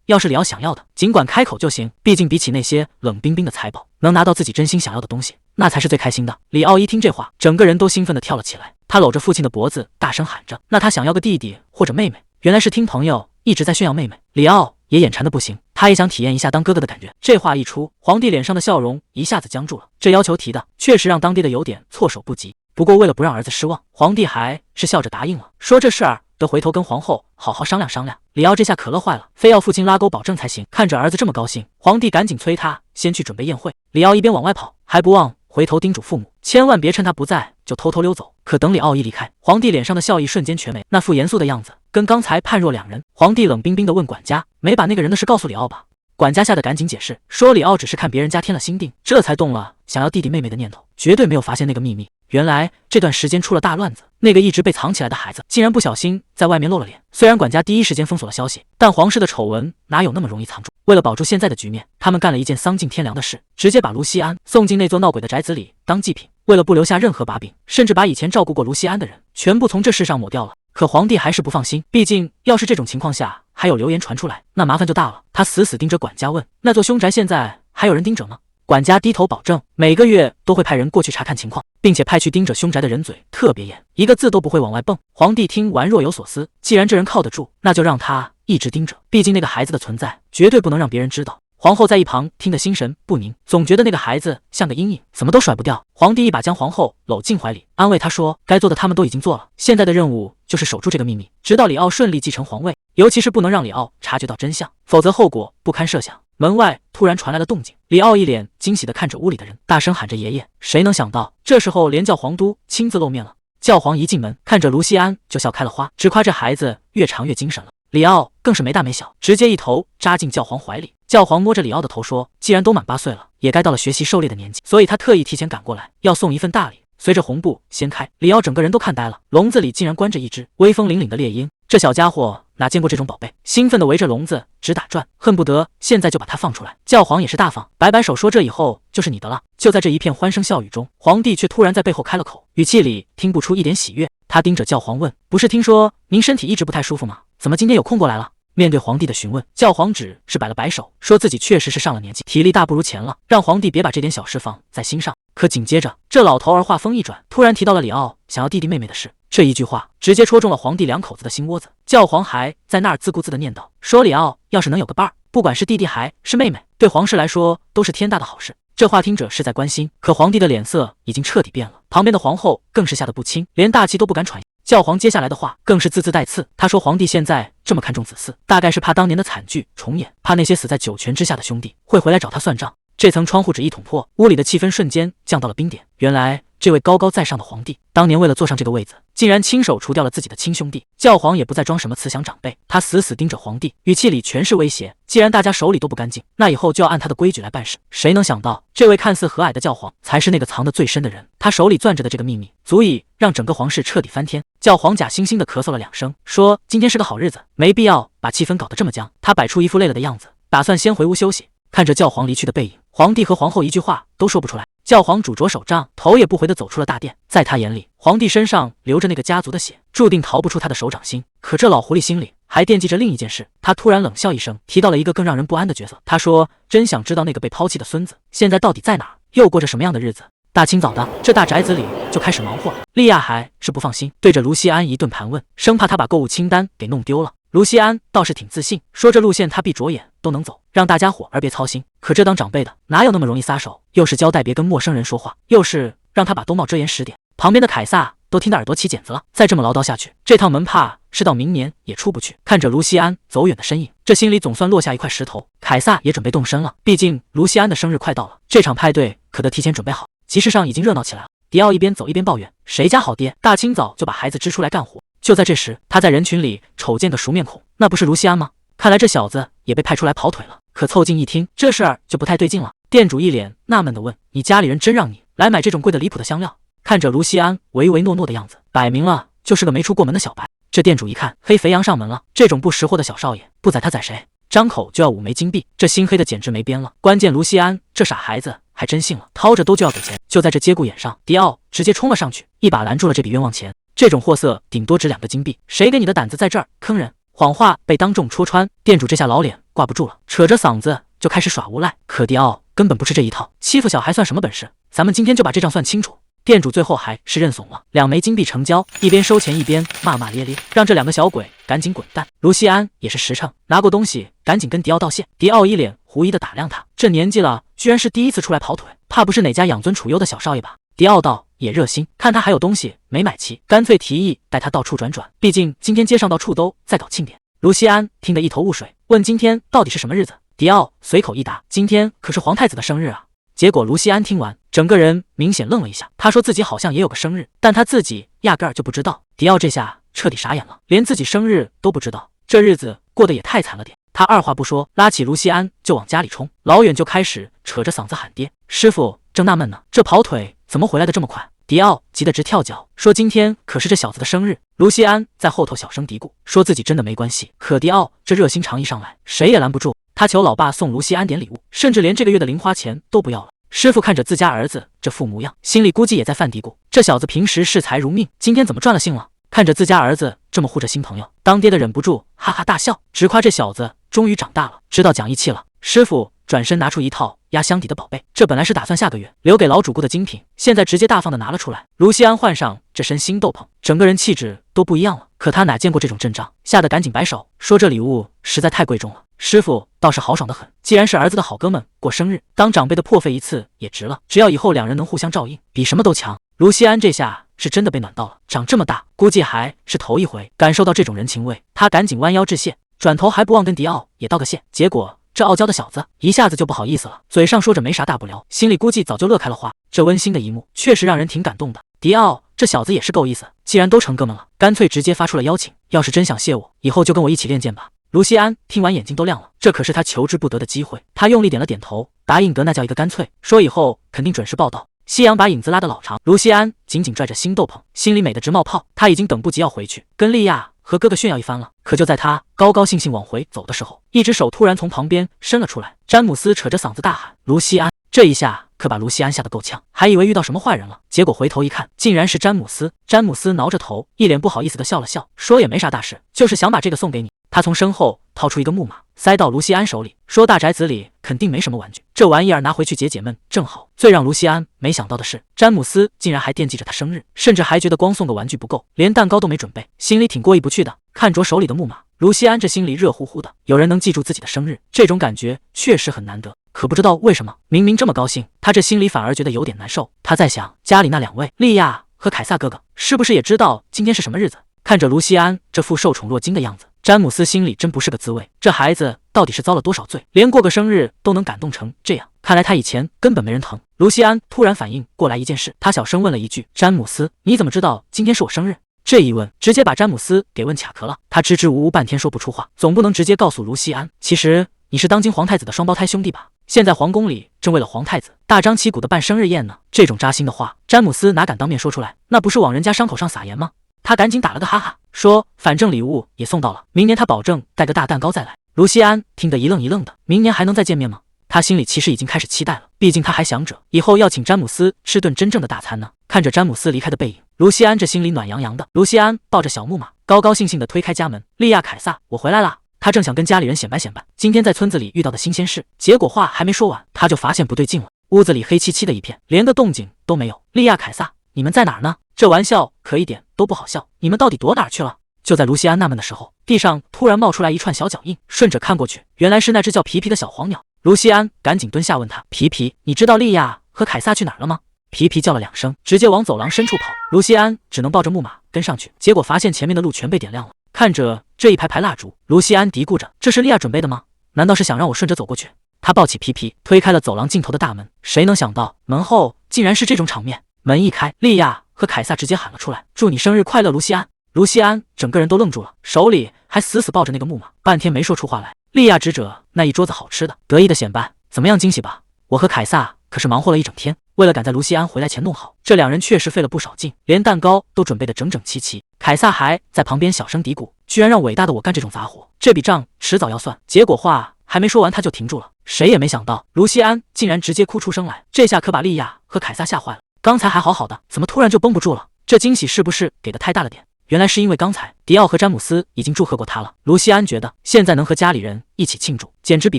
要是里奥想要的，尽管开口就行。毕竟比起那些冷冰冰的财宝，能拿到自己真心想要的东西，那才是最开心的。里奥一听这话，整个人都兴奋地跳了起来，他搂着父亲的脖子，大声喊着：“那他想要个弟弟或者妹妹？”原来是听朋友一直在炫耀妹妹，里奥也眼馋的不行，他也想体验一下当哥哥的感觉。这话一出，皇帝脸上的笑容一下子僵住了。这要求提的确实让当爹的有点措手不及，不过为了不让儿子失望，皇帝还是笑着答应了，说这事儿得回头跟皇后好好商量商量。里奥这下可乐坏了，非要父亲拉钩保证才行。看着儿子这么高兴，皇帝赶紧催他先去准备宴会。里奥一边往外跑，还不忘回头叮嘱父母，千万别趁他不在就偷偷溜走。可等里奥一离开，皇帝脸上的笑意瞬间全没，那副严肃的样子跟刚才判若两人。皇帝冷冰冰地问管家：“没把那个人的事告诉里奥吧？”管家吓得赶紧解释，说里奥只是看别人家添了新订，这才动了想要弟弟妹妹的念头，绝对没有发现那个秘密。原来这段时间出了大乱子，那个一直被藏起来的孩子竟然不小心在外面露了脸。虽然管家第一时间封锁了消息，但皇室的丑闻哪有那么容易藏住？为了保住现在的局面，他们干了一件丧尽天良的事，直接把卢锡安送进那座闹鬼的宅子里当祭品。为了不留下任何把柄，甚至把以前照顾过卢锡安的人全部从这世上抹掉了。可皇帝还是不放心，毕竟要是这种情况下还有流言传出来，那麻烦就大了。他死死盯着管家问：“那座凶宅现在还有人盯着吗？”管家低头保证，每个月都会派人过去查看情况，并且派去盯着凶宅的人嘴特别严，一个字都不会往外蹦。皇帝听完若有所思，既然这人靠得住，那就让他一直盯着，毕竟那个孩子的存在绝对不能让别人知道。皇后在一旁听得心神不宁，总觉得那个孩子像个阴影，怎么都甩不掉。皇帝一把将皇后搂进怀里，安慰她说：“该做的他们都已经做了，现在的任务就是守住这个秘密，直到里奥顺利继承皇位，尤其是不能让里奥察觉到真相，否则后果不堪设想。”门外突然传来了动静，里奥一脸惊喜地看着屋里的人，大声喊着爷爷。谁能想到这时候连教皇都亲自露面了。教皇一进门，看着卢锡安就笑开了花，只夸这孩子越长越精神了。里奥更是没大没小，直接一头扎进教皇怀里。教皇摸着里奥的头说：“既然都满8岁了，也该到了学习狩猎的年纪，所以他特意提前赶过来，要送一份大礼。”随着红布掀开，里奥整个人都看呆了，笼子里竟然关着一只威风凛凛的猎鹰。这小家伙哪见过这种宝贝，兴奋地围着笼子直打转，恨不得现在就把它放出来。教皇也是大方，摆摆手说：“这以后就是你的了。”就在这一片欢声笑语中，皇帝却突然在背后开了口，语气里听不出一点喜悦。他盯着教皇问：“不是听说您身体一直不太舒服吗？怎么今天有空过来了？”面对皇帝的询问，教皇只是摆了摆手，说自己确实是上了年纪，体力大不如前了，让皇帝别把这点小事放在心上。可紧接着，这老头儿话锋一转，突然提到了里奥想要弟弟妹妹的事。这一句话直接戳中了皇帝两口子的心窝子。教皇还在那儿自顾自的念叨，说里奥要是能有个伴儿，不管是弟弟还是妹妹，对皇室来说都是天大的好事。这话听着是在关心，可皇帝的脸色已经彻底变了，旁边的皇后更是吓得不轻，连大气都不敢喘。教皇接下来的话更是字字带刺，他说皇帝现在这么看重子嗣，大概是怕当年的惨剧重演，怕那些死在九泉之下的兄弟会回来找他算账。这层窗户纸一捅破，屋里的气氛瞬间降到了冰点。原来这位高高在上的皇帝，当年为了坐上这个位子，竟然亲手除掉了自己的亲兄弟。教皇也不再装什么慈祥长辈，他死死盯着皇帝，语气里全是威胁。既然大家手里都不干净，那以后就要按他的规矩来办事。谁能想到，这位看似和蔼的教皇，才是那个藏得最深的人。他手里攥着的这个秘密，足以让整个皇室彻底翻天。教皇假惺惺地咳嗽了2声，说：“今天是个好日子，没必要把气氛搞得这么僵。”他摆出一副累了的样子，打算先回屋休息。看着教皇离去的背影，皇帝和皇后一句话都说不出来。教皇拄着手杖，头也不回地走出了大殿。在他眼里，皇帝身上流着那个家族的血，注定逃不出他的手掌心。可这老狐狸心里还惦记着另一件事。他突然冷笑一声，提到了一个更让人不安的角色。他说：“真想知道那个被抛弃的孙子现在到底在哪儿，又过着什么样的日子。”大清早的，这大宅子里就开始忙活了。莉亚还是不放心，对着卢锡安一顿盘问，生怕他把购物清单给弄丢了。卢锡安倒是挺自信，说这路线他闭着眼都能走，让大家伙儿别操心。可这当长辈的哪有那么容易撒手？又是交代别跟陌生人说话，又是让他把兜帽遮严10点。旁边的凯撒都听得耳朵起茧子了，再这么唠叨下去，这趟门怕是到明年也出不去。看着卢锡安走远的身影，这心里总算落下一块石头。凯撒也准备动身了，毕竟卢锡安的生日快到了，这场派对可得提前准备好。集市上已经热闹起来了。迪奥一边走一边抱怨：“谁家好爹，大清早就把孩子支出来干活。”就在这时，他在人群里瞅见个熟面孔，那不是卢锡安吗？看来这小子也被派出来跑腿了。可凑近一听，这事儿就不太对劲了。店主一脸纳闷地问：“你家里人真让你来买这种贵的离谱的香料？”看着卢锡安唯唯诺诺的样子，摆明了就是个没出过门的小白。这店主一看黑肥羊上门了，这种不识货的小少爷，不宰他宰谁？张口就要5枚金币，这心黑的简直没边了。关键卢锡安这傻孩子还真信了，掏着兜就要给钱。就在这节骨眼上，迪奥直接冲了上去，一把拦住了这笔冤枉钱。这种货色顶多值2个金币，谁给你的胆子在这儿坑人？谎话被当众戳穿，店主这下老脸挂不住了，扯着嗓子就开始耍无赖。可迪奥根本不是这一套，欺负小孩算什么本事？咱们今天就把这账算清楚。店主最后还是认怂了，2枚金币成交，一边收钱一边骂骂咧咧，让这2个小鬼赶紧滚蛋。卢锡安也是实诚，拿过东西赶紧跟迪奥道谢。迪奥一脸狐疑的打量他，这年纪了，居然是第一次出来跑腿，怕不是哪家养尊处优的小少爷吧？迪奥道也热心，看他还有东西没买齐，干脆提议带他到处转转，毕竟今天街上到处都在搞庆典。卢锡安听得一头雾水，问今天到底是什么日子？迪奥随口一答，今天可是皇太子的生日啊。结果卢锡安听完，整个人明显愣了一下。他说自己好像也有个生日，但他自己压根儿就不知道。迪奥这下彻底傻眼了，连自己生日都不知道，这日子过得也太惨了点。他二话不说，拉起卢锡安就往家里冲，老远就开始扯着嗓子喊爹。师傅正纳闷呢，这跑腿怎么回来的这么快？迪奥急得直跳脚，说今天可是这小子的生日。卢锡安在后头小声嘀咕，说自己真的没关系。可迪奥这热心肠一上来，谁也拦不住。他求老爸送卢锡安点礼物，甚至连这个月的零花钱都不要了。师傅看着自家儿子这副模样，心里估计也在犯嘀咕，这小子平时视财如命，今天怎么转了性了？看着自家儿子这么护着新朋友，当爹的忍不住哈哈大笑，直夸这小子终于长大了，知道讲义气了。师傅转身拿出一套压箱底的宝贝，这本来是打算下个月留给老主顾的精品，现在直接大方的拿了出来。卢锡安换上这身新斗篷，整个人气质都不一样了。可他哪见过这种阵仗，吓得赶紧摆手，说这礼物实在太贵重了。师傅倒是豪爽的很，既然是儿子的好哥们过生日，当长辈的破费一次也值了，只要以后2人能互相照应，比什么都强。卢锡安这下是真的被暖到了，长这么大估计还是头一回感受到这种人情味。他赶紧弯腰致谢，转头还不忘跟迪奥也道个谢。结果这傲娇的小子一下子就不好意思了，嘴上说着没啥大不了，心里估计早就乐开了花。这温馨的一幕确实让人挺感动的。迪奥这小子也是够意思，既然都成哥们了，干脆直接发出了邀请，要是真想谢我，以后就跟我一起练剑吧。卢锡安听完眼睛都亮了，这可是他求之不得的机会。他用力点了点头，答应得那叫一个干脆，说以后肯定准时报道。夕阳把影子拉得老长，卢锡安紧紧拽着新斗篷，心里美得直冒泡。他已经等不及要回去跟莉亚和哥哥炫耀一番了。可就在他高高兴兴往回走的时候，一只手突然从旁边伸了出来，詹姆斯扯着嗓子大喊卢锡安。这一下可把卢锡安吓得够呛，还以为遇到什么坏人了，结果回头一看，竟然是詹姆斯。詹姆斯挠着头，一脸不好意思的笑了笑，说也没啥大事，就是想把这个送给你。他从身后掏出一个木马，塞到卢锡安手里，说大宅子里肯定没什么玩具，这玩意儿拿回去解解闷正好。最让卢锡安没想到的是，詹姆斯竟然还惦记着他生日，甚至还觉得光送个玩具不够，连蛋糕都没准备，心里挺过意不去的。看着手里的木马，卢锡安这心里热乎乎的，有人能记住自己的生日，这种感觉确实很难得。可不知道为什么，明明这么高兴，他这心里反而觉得有点难受。他在想，家里那2位莉亚和凯撒哥哥是不是也知道今天是什么日子？看着卢锡安这副受宠若惊的样子，詹姆斯心里真不是个滋味。这孩子到底是遭了多少罪，连过个生日都能感动成这样？看来他以前根本没人疼。卢锡安突然反应过来一件事，他小声问了一句：詹姆斯，你怎么知道今天是我生日？这一问直接把詹姆斯给问卡壳了，他支支吾吾半天说不出话，总不能直接告诉卢锡安，其实你是当今皇太子的双胞胎兄弟吧？现在皇宫里正为了皇太子大张旗鼓的办生日宴呢。这种扎心的话，詹姆斯哪敢当面说出来，那不是往人家伤口上撒盐吗？他赶紧打了个哈哈，说反正礼物也送到了，明年他保证带个大蛋糕再来。卢锡安听得一愣一愣的，明年还能再见面吗？他心里其实已经开始期待了，毕竟他还想着以后要请詹姆斯吃顿真正的大餐呢。看着詹姆斯离开的背影，卢锡安这心里暖洋洋的。卢锡安抱着小木马，高高兴兴的推开家门，莉亚、凯撒，我回来啦。他正想跟家里人显摆显摆今天在村子里遇到的新鲜事，结果话还没说完，他就发现不对劲了。屋子里黑漆漆的一片，连个动静都没有。莉亚、凯撒，你们在哪儿呢？这玩笑可一点都不好笑，你们到底躲哪儿去了？就在卢锡安纳闷的时候，地上突然冒出来一串小脚印，顺着看过去，原来是那只叫皮皮的小黄鸟。卢锡安赶紧蹲下问他：皮皮，你知道莉亚和凯撒去哪儿了吗？皮皮叫了2声，直接往走廊深处跑。卢锡安只能抱着木马跟上去，结果发现前面的路全被点亮了。看着这一排排蜡烛，卢锡安嘀咕着：这是莉亚准备的吗？难道是想让我顺着走过去？他抱起皮皮，推开了走廊尽头的大门。谁能想到门后竟然是这种场面？门一开，莉亚和凯撒直接喊了出来：祝你生日快乐，卢锡安！卢锡安整个人都愣住了，手里还死死抱着那个木马，半天没说出话来。莉亚指着那一桌子好吃的，得意的显摆：怎么样，惊喜吧？我和凯撒可是忙活了一整天，为了赶在卢锡安回来前弄好，这2人确实费了不少劲，连蛋糕都准备得整整齐齐。凯撒还在旁边小声嘀咕：居然让伟大的我干这种杂活，这笔账迟早要算。结果话还没说完他就停住了。谁也没想到卢锡安竟然直接哭出声来，这下可把莉亚和凯撒吓坏了。刚才还好好的，怎么突然就绷不住了？这惊喜是不是给的太大了点？原来是因为刚才迪奥和詹姆斯已经祝贺过他了。卢锡安觉得现在能和家里人一起庆祝，简直比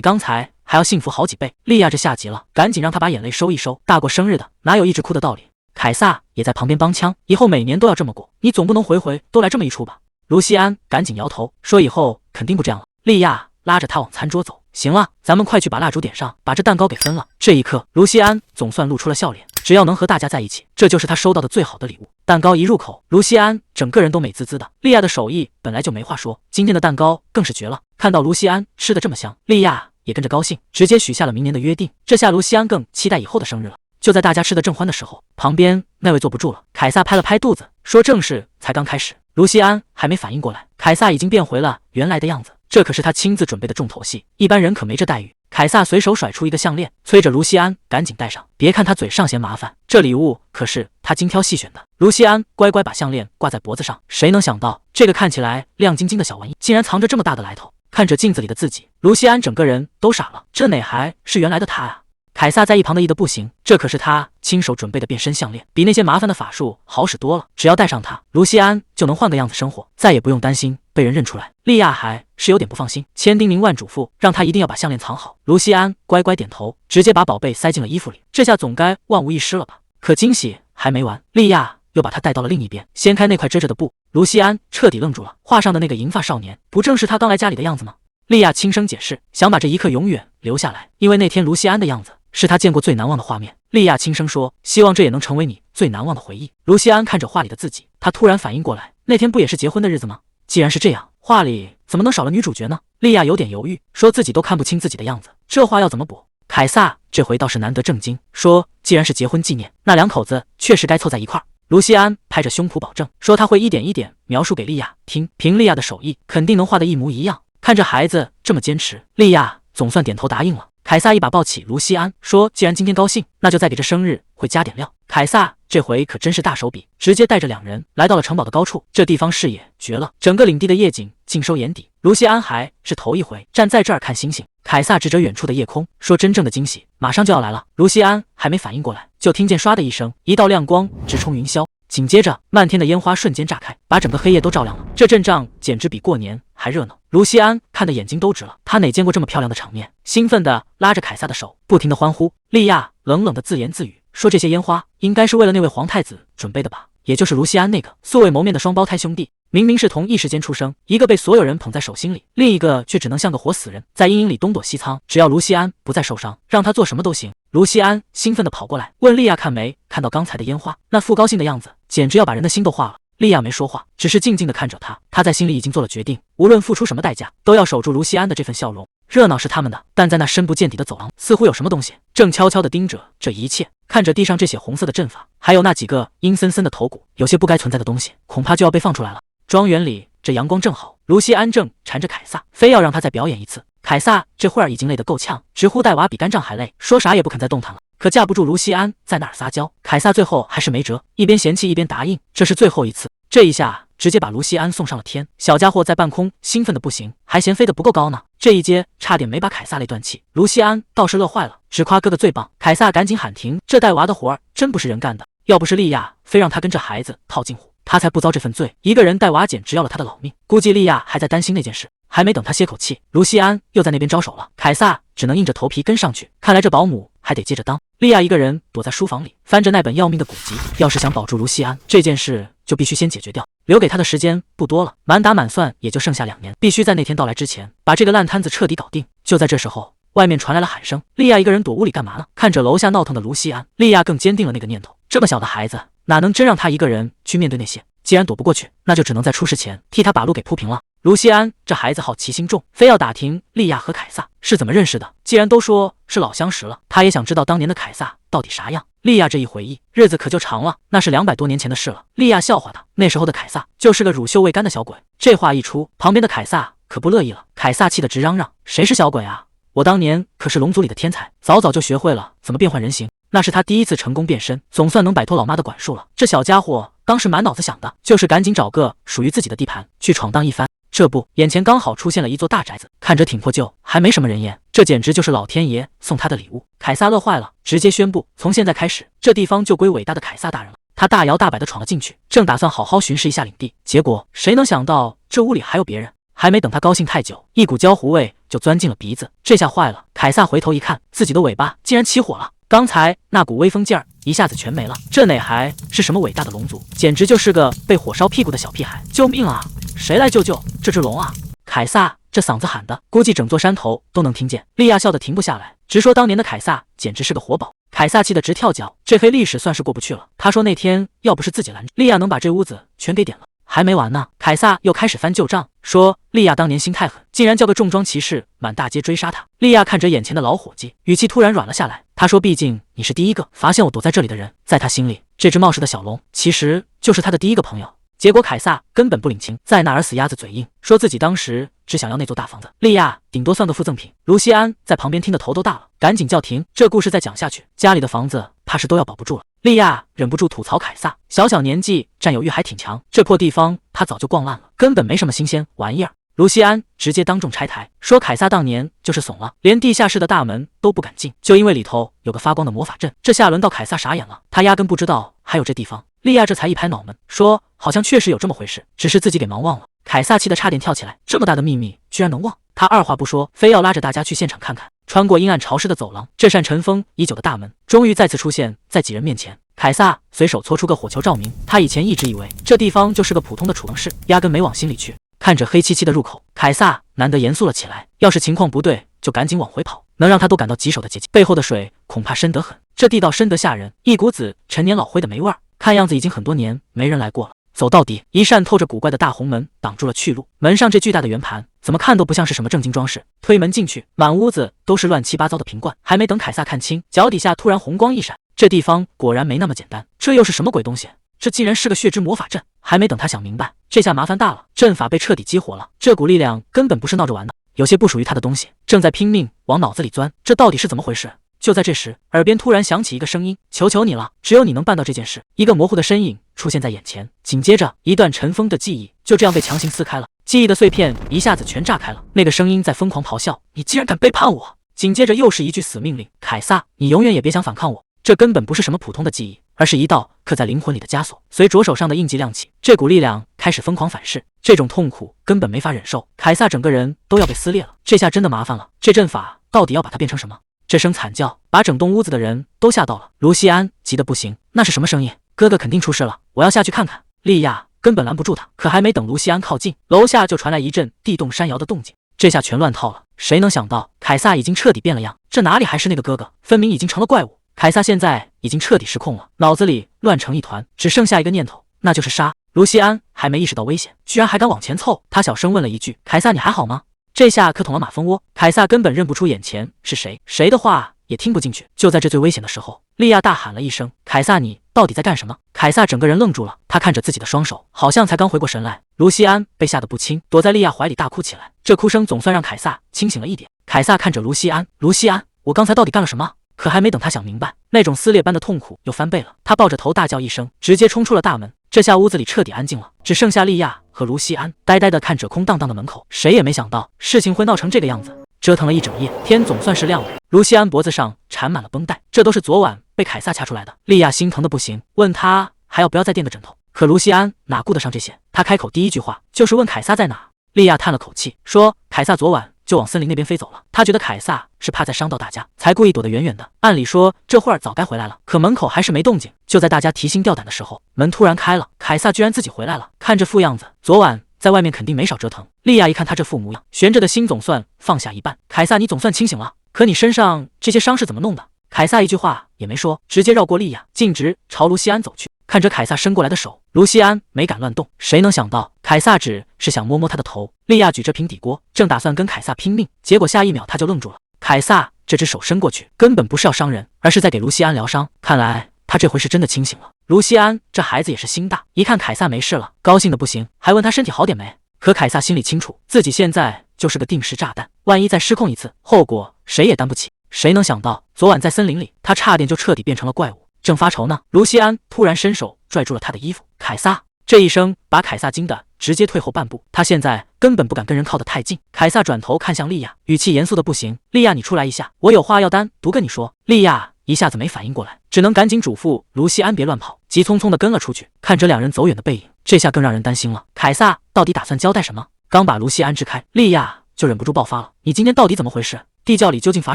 刚才还要幸福好几倍。莉亚这吓急了，赶紧让他把眼泪收一收，大过生日的哪有一直哭的道理？凯撒也在旁边帮腔，以后每年都要这么过，你总不能回回都来这么一出吧？卢锡安赶紧摇头说以后肯定不这样了。莉亚拉着他往餐桌走，行了，咱们快去把蜡烛点上，把这蛋糕给分了。这一刻，卢锡安总算露出了笑脸，只要能和大家在一起，这就是他收到的最好的礼物。蛋糕一入口，卢锡安整个人都美滋滋的。莉亚的手艺本来就没话说，今天的蛋糕更是绝了。看到卢锡安吃的这么香，莉亚也跟着高兴，直接许下了明年的约定。这下卢锡安更期待以后的生日了。就在大家吃得正欢的时候，旁边那位坐不住了，凯撒拍了拍肚子，说正事才刚开始。卢锡安还没反应过来，凯撒已经变回了原来的样子，这可是他亲自准备的重头戏，一般人可没这待遇。凯撒随手甩出一个项链，催着卢锡安赶紧戴上，别看他嘴上嫌麻烦，这礼物可是他精挑细选的。卢锡安乖乖把项链挂在脖子上，谁能想到这个看起来亮晶晶的小玩意竟然藏着这么大的来头。看着镜子里的自己，卢锡安整个人都傻了，这哪还是原来的他啊？凯撒在一旁的意的不行，这可是他亲手准备的变身项链，比那些麻烦的法术好使多了，只要戴上它，卢锡安就能换个样子生活，再也不用担心被人认出来。莉亚还是有点不放心，千叮咛万嘱咐，让他一定要把项链藏好。卢锡安乖乖点头，直接把宝贝塞进了衣服里，这下总该万无一失了吧？可惊喜还没完，莉亚又把他带到了另一边，掀开那块遮着的布，卢锡安彻底愣住了，画上的那个银发少年，不正是他刚来家里的样子吗？莉亚轻声解释，想把这一刻永远留下来，因为那天卢锡安的样子是他见过最难忘的画面。莉亚轻声说，希望这也能成为你最难忘的回忆。卢锡安看着画里的自己，他突然反应过来，那天不也是结婚的日子吗？既然是这样，画里怎么能少了女主角呢？莉亚有点犹豫，说自己都看不清自己的样子，这话要怎么补？凯撒这回倒是难得正经，说既然是结婚纪念，那两口子确实该凑在一块儿。卢锡安拍着胸脯保证，说他会一点一点描述给莉亚听，凭莉亚的手艺，肯定能画得一模一样。看着孩子这么坚持，莉亚总算点头答应了。凯撒一把抱起卢锡安，说既然今天高兴，那就再给这生日会加点料。凯撒这回可真是大手笔，直接带着两人来到了城堡的高处，这地方视野绝了，整个领地的夜景尽收眼底。卢锡安还是头一回站在这儿看星星。凯撒指着远处的夜空，说真正的惊喜马上就要来了。卢锡安还没反应过来，就听见唰的一声，一道亮光直冲云霄，紧接着漫天的烟花瞬间炸开，把整个黑夜都照亮了。这阵仗简直比过年还热闹。卢锡安看得眼睛都直了，他哪见过这么漂亮的场面，兴奋地拉着凯撒的手，不停地欢呼。莉亚冷冷地自言自语，说这些烟花应该是为了那位皇太子准备的吧，也就是卢锡安那个素未谋面的双胞胎兄弟，明明是同一时间出生，一个被所有人捧在手心里，另一个却只能像个活死人，在阴影里东躲西藏。只要卢锡安不再受伤，让他做什么都行。卢锡安兴奋地跑过来问莉亚看没看到刚才的烟花，那副高兴的样子简直要把人的心都化了。莉亚没说话，只是静静地看着他，他在心里已经做了决定，无论付出什么代价，都要守住卢锡安的这份笑容。热闹是他们的，但在那深不见底的走廊，似乎有什么东西正悄悄地盯着这一切。看着地上这血红色的阵法，还有那几个阴森森的头骨，有些不该存在的东西，恐怕就要被放出来了。庄园里这阳光正好，卢锡安正缠着凯撒，非要让他再表演一次。凯撒这会儿已经累得够呛，直呼带娃比干仗还累，说啥也不肯再动弹了。可架不住卢锡安在那儿撒娇，凯撒最后还是没辙，一边嫌弃一边答应，这是最后一次。这一下直接把卢锡安送上了天，小家伙在半空兴奋的不行，还嫌飞得不够高呢，这一接差点没把凯撒累断气。卢锡安倒是乐坏了，只夸哥哥最棒。凯撒赶紧喊停，这带娃的活儿真不是人干的，要不是莉亚非让他跟这孩子套近乎，他才不遭这份罪。一个人带娃简直要了他的老命，估计莉亚还在担心那件事。还没等他歇口气，卢锡安又在那边招手了，凯撒只能硬着头皮跟上去，看来这保姆还得接着当。莉亚一个人躲在书房里翻着那本要命的古籍，要是想保住卢锡安，这件事就必须先解决掉。留给他的时间不多了，满打满算也就剩下2年，必须在那天到来之前把这个烂摊子彻底搞定。就在这时候，外面传来了喊声，莉亚一个人躲屋里干嘛呢？看着楼下闹腾的卢锡安，莉亚更坚定了那个念头，这么小的孩子哪能真让他一个人去面对那些？既然躲不过去，那就只能在出事前替他把路给铺平了。卢锡安这孩子好奇心重，非要打听莉亚和凯撒是怎么认识的。既然都说是老相识了，他也想知道当年的凯撒到底啥样。莉亚这一回忆，日子可就长了，那是200多年前的事了。莉亚笑话他，那时候的凯撒就是个乳臭未干的小鬼。这话一出，旁边的凯撒可不乐意了，凯撒气得直嚷嚷：“谁是小鬼啊？我当年可是龙族里的天才，早早就学会了怎么变换人形。那是他第一次成功变身，总算能摆脱老妈的管束了。”这小家伙当时满脑子想的就是赶紧找个属于自己的地盘去闯荡一番。这不，眼前刚好出现了一座大宅子，看着挺破旧，还没什么人烟，这简直就是老天爷送他的礼物。凯撒乐坏了，直接宣布，从现在开始，这地方就归伟大的凯撒大人了。他大摇大摆地闯了进去，正打算好好巡视一下领地，结果谁能想到这屋里还有别人。还没等他高兴太久，一股焦糊味就钻进了鼻子，这下坏了。凯撒回头一看，自己的尾巴竟然起火了，刚才那股威风劲儿一下子全没了。这哪还是什么伟大的龙族，简直就是个被火烧屁股的小屁孩！救命啊！谁来救救这只龙啊！凯撒这嗓子喊的，估计整座山头都能听见。利亚笑得停不下来，直说当年的凯撒简直是个活宝。凯撒气得直跳脚，这黑历史算是过不去了。他说那天要不是自己拦着，利亚能把这屋子全给点了。还没完呢，凯撒又开始翻旧账，说利亚当年心太狠，竟然叫个重装骑士满大街追杀他。利亚看着眼前的老伙计，语气突然软了下来。他说毕竟你是第一个发现我躲在这里的人，在他心里，这只冒失的小龙其实就是他的第一个朋友。结果凯撒根本不领情，在那儿死鸭子嘴硬，说自己当时只想要那座大房子，利亚顶多算个附赠品。卢锡安在旁边听得头都大了，赶紧叫停，这故事再讲下去，家里的房子怕是都要保不住了。利亚忍不住吐槽凯撒，小年纪占有欲还挺强，这破地方他早就逛烂了，根本没什么新鲜玩意儿。卢锡安直接当众拆台，说凯撒当年就是怂了，连地下室的大门都不敢进，就因为里头有个发光的魔法阵。这下轮到凯撒傻眼了，他压根不知道还有这地方。利亚这才一拍脑门，说好像确实有这么回事，只是自己给忙忘了。凯撒气得差点跳起来，这么大的秘密居然能忘？他二话不说，非要拉着大家去现场看看。穿过阴暗潮湿的走廊，这扇尘封已久的大门终于再次出现在几人面前。凯撒随手搓出个火球照明，他以前一直以为这地方就是个普通的储藏室，压根没往心里去。看着黑漆漆的入口，凯撒难得严肃了起来，要是情况不对就赶紧往回跑，能让他都感到棘手的结界背后的水恐怕深得很，这地道深得吓人，一股子陈年老灰的霉味儿，看样子已经很多年没人来过了。走到底，一扇透着古怪的大红门挡住了去路，门上这巨大的圆盘怎么看都不像是什么正经装饰。推门进去，满屋子都是乱七八糟的瓶罐，还没等凯撒看清，脚底下突然红光一闪，这地方果然没那么简单，这又是什么鬼东西？这竟然是个血之魔法阵！还没等他想明白，这下麻烦大了，阵法被彻底激活了，这股力量根本不是闹着玩的，有些不属于他的东西正在拼命往脑子里钻，这到底是怎么回事？就在这时，耳边突然响起一个声音：“求求你了，只有你能办到这件事。”一个模糊的身影出现在眼前，紧接着一段尘封的记忆就这样被强行撕开了，记忆的碎片一下子全炸开了。那个声音在疯狂咆哮：“你竟然敢背叛我！”紧接着又是一句死命令：“凯撒，你永远也别想反抗我。”这根本不是什么普通的记忆，而是一道刻在灵魂里的枷锁。随着手上的印记亮起，这股力量开始疯狂反噬，这种痛苦根本没法忍受，凯撒整个人都要被撕裂了。这下真的麻烦了，这阵法到底要把它变成什么？这声惨叫把整栋屋子的人都吓到了。卢锡安急得不行，那是什么声音？哥哥肯定出事了，我要下去看看。利亚根本拦不住他，可还没等卢锡安靠近，楼下就传来一阵地动山摇的动静，这下全乱套了。谁能想到凯撒已经彻底变了样，这哪里还是那个哥哥，分明已经成了怪物。凯撒现在已经彻底失控了，脑子里乱成一团，只剩下一个念头，那就是杀。卢锡安还没意识到危险，居然还敢往前凑，他小声问了一句：“凯撒，你还好吗？”这下可捅了马蜂窝，凯撒根本认不出眼前是谁，谁的话也听不进去。就在这最危险的时候，利亚大喊了一声：“凯撒，你到底在干什么？”凯撒整个人愣住了，他看着自己的双手，好像才刚回过神来。卢锡安被吓得不轻，躲在利亚怀里大哭起来，这哭声总算让凯撒清醒了一点。凯撒看着卢锡安：“卢锡安，我刚才到底干了什么？”可还没等他想明白，那种撕裂般的痛苦又翻倍了。他抱着头大叫一声，直接冲出了大门。这下屋子里彻底安静了，只剩下利亚和卢锡安呆呆地看着空荡荡的门口。谁也没想到事情会闹成这个样子。折腾了一整夜，天总算是亮了。卢锡安脖子上缠满了绷带，这都是昨晚被凯撒掐出来的。利亚心疼的不行，问他还要不要再垫个枕头。可卢锡安哪顾得上这些，他开口第一句话就是问凯撒在哪。利亚叹了口气说：“凯撒昨晚就往森林那边飞走了。他觉得凯撒是怕再伤到大家，才故意躲得远远的。按理说这会儿早该回来了，可门口还是没动静。就在大家提心吊胆的时候，门突然开了，凯撒居然自己回来了。看这副样子，昨晚在外面肯定没少折腾。”利亚一看他这副模样，悬着的心总算放下一半。凯撒，你总算清醒了，可你身上这些伤是怎么弄的？凯撒一句话也没说，直接绕过利亚，径直朝卢锡安走去。看着凯撒伸过来的手，卢锡安没敢乱动。谁能想到凯撒只是想摸摸他的头。利亚举着平底锅，正打算跟凯撒拼命，结果下一秒他就愣住了。凯撒这只手伸过去，根本不是要伤人，而是在给卢锡安疗伤。看来他这回是真的清醒了。卢锡安这孩子也是心大，一看凯撒没事了，高兴的不行，还问他身体好点没。可凯撒心里清楚，自己现在就是个定时炸弹，万一再失控一次，后果谁也担不起。谁能想到昨晚在森林里，他差点就彻底变成了怪物。正发愁呢，卢锡安突然伸手拽住了他的衣服。凯撒这一声把凯撒惊得直接退后半步，他现在根本不敢跟人靠得太近。凯撒转头看向莉亚，语气严肃的不行：“莉亚，你出来一下，我有话要单独跟你说。”莉亚一下子没反应过来，只能赶紧嘱咐卢锡安别乱跑，急匆匆的跟了出去。看着两人走远的背影，这下更让人担心了。凯撒到底打算交代什么？刚把卢锡安支开，莉亚就忍不住爆发了：“你今天到底怎么回事？地窖里究竟发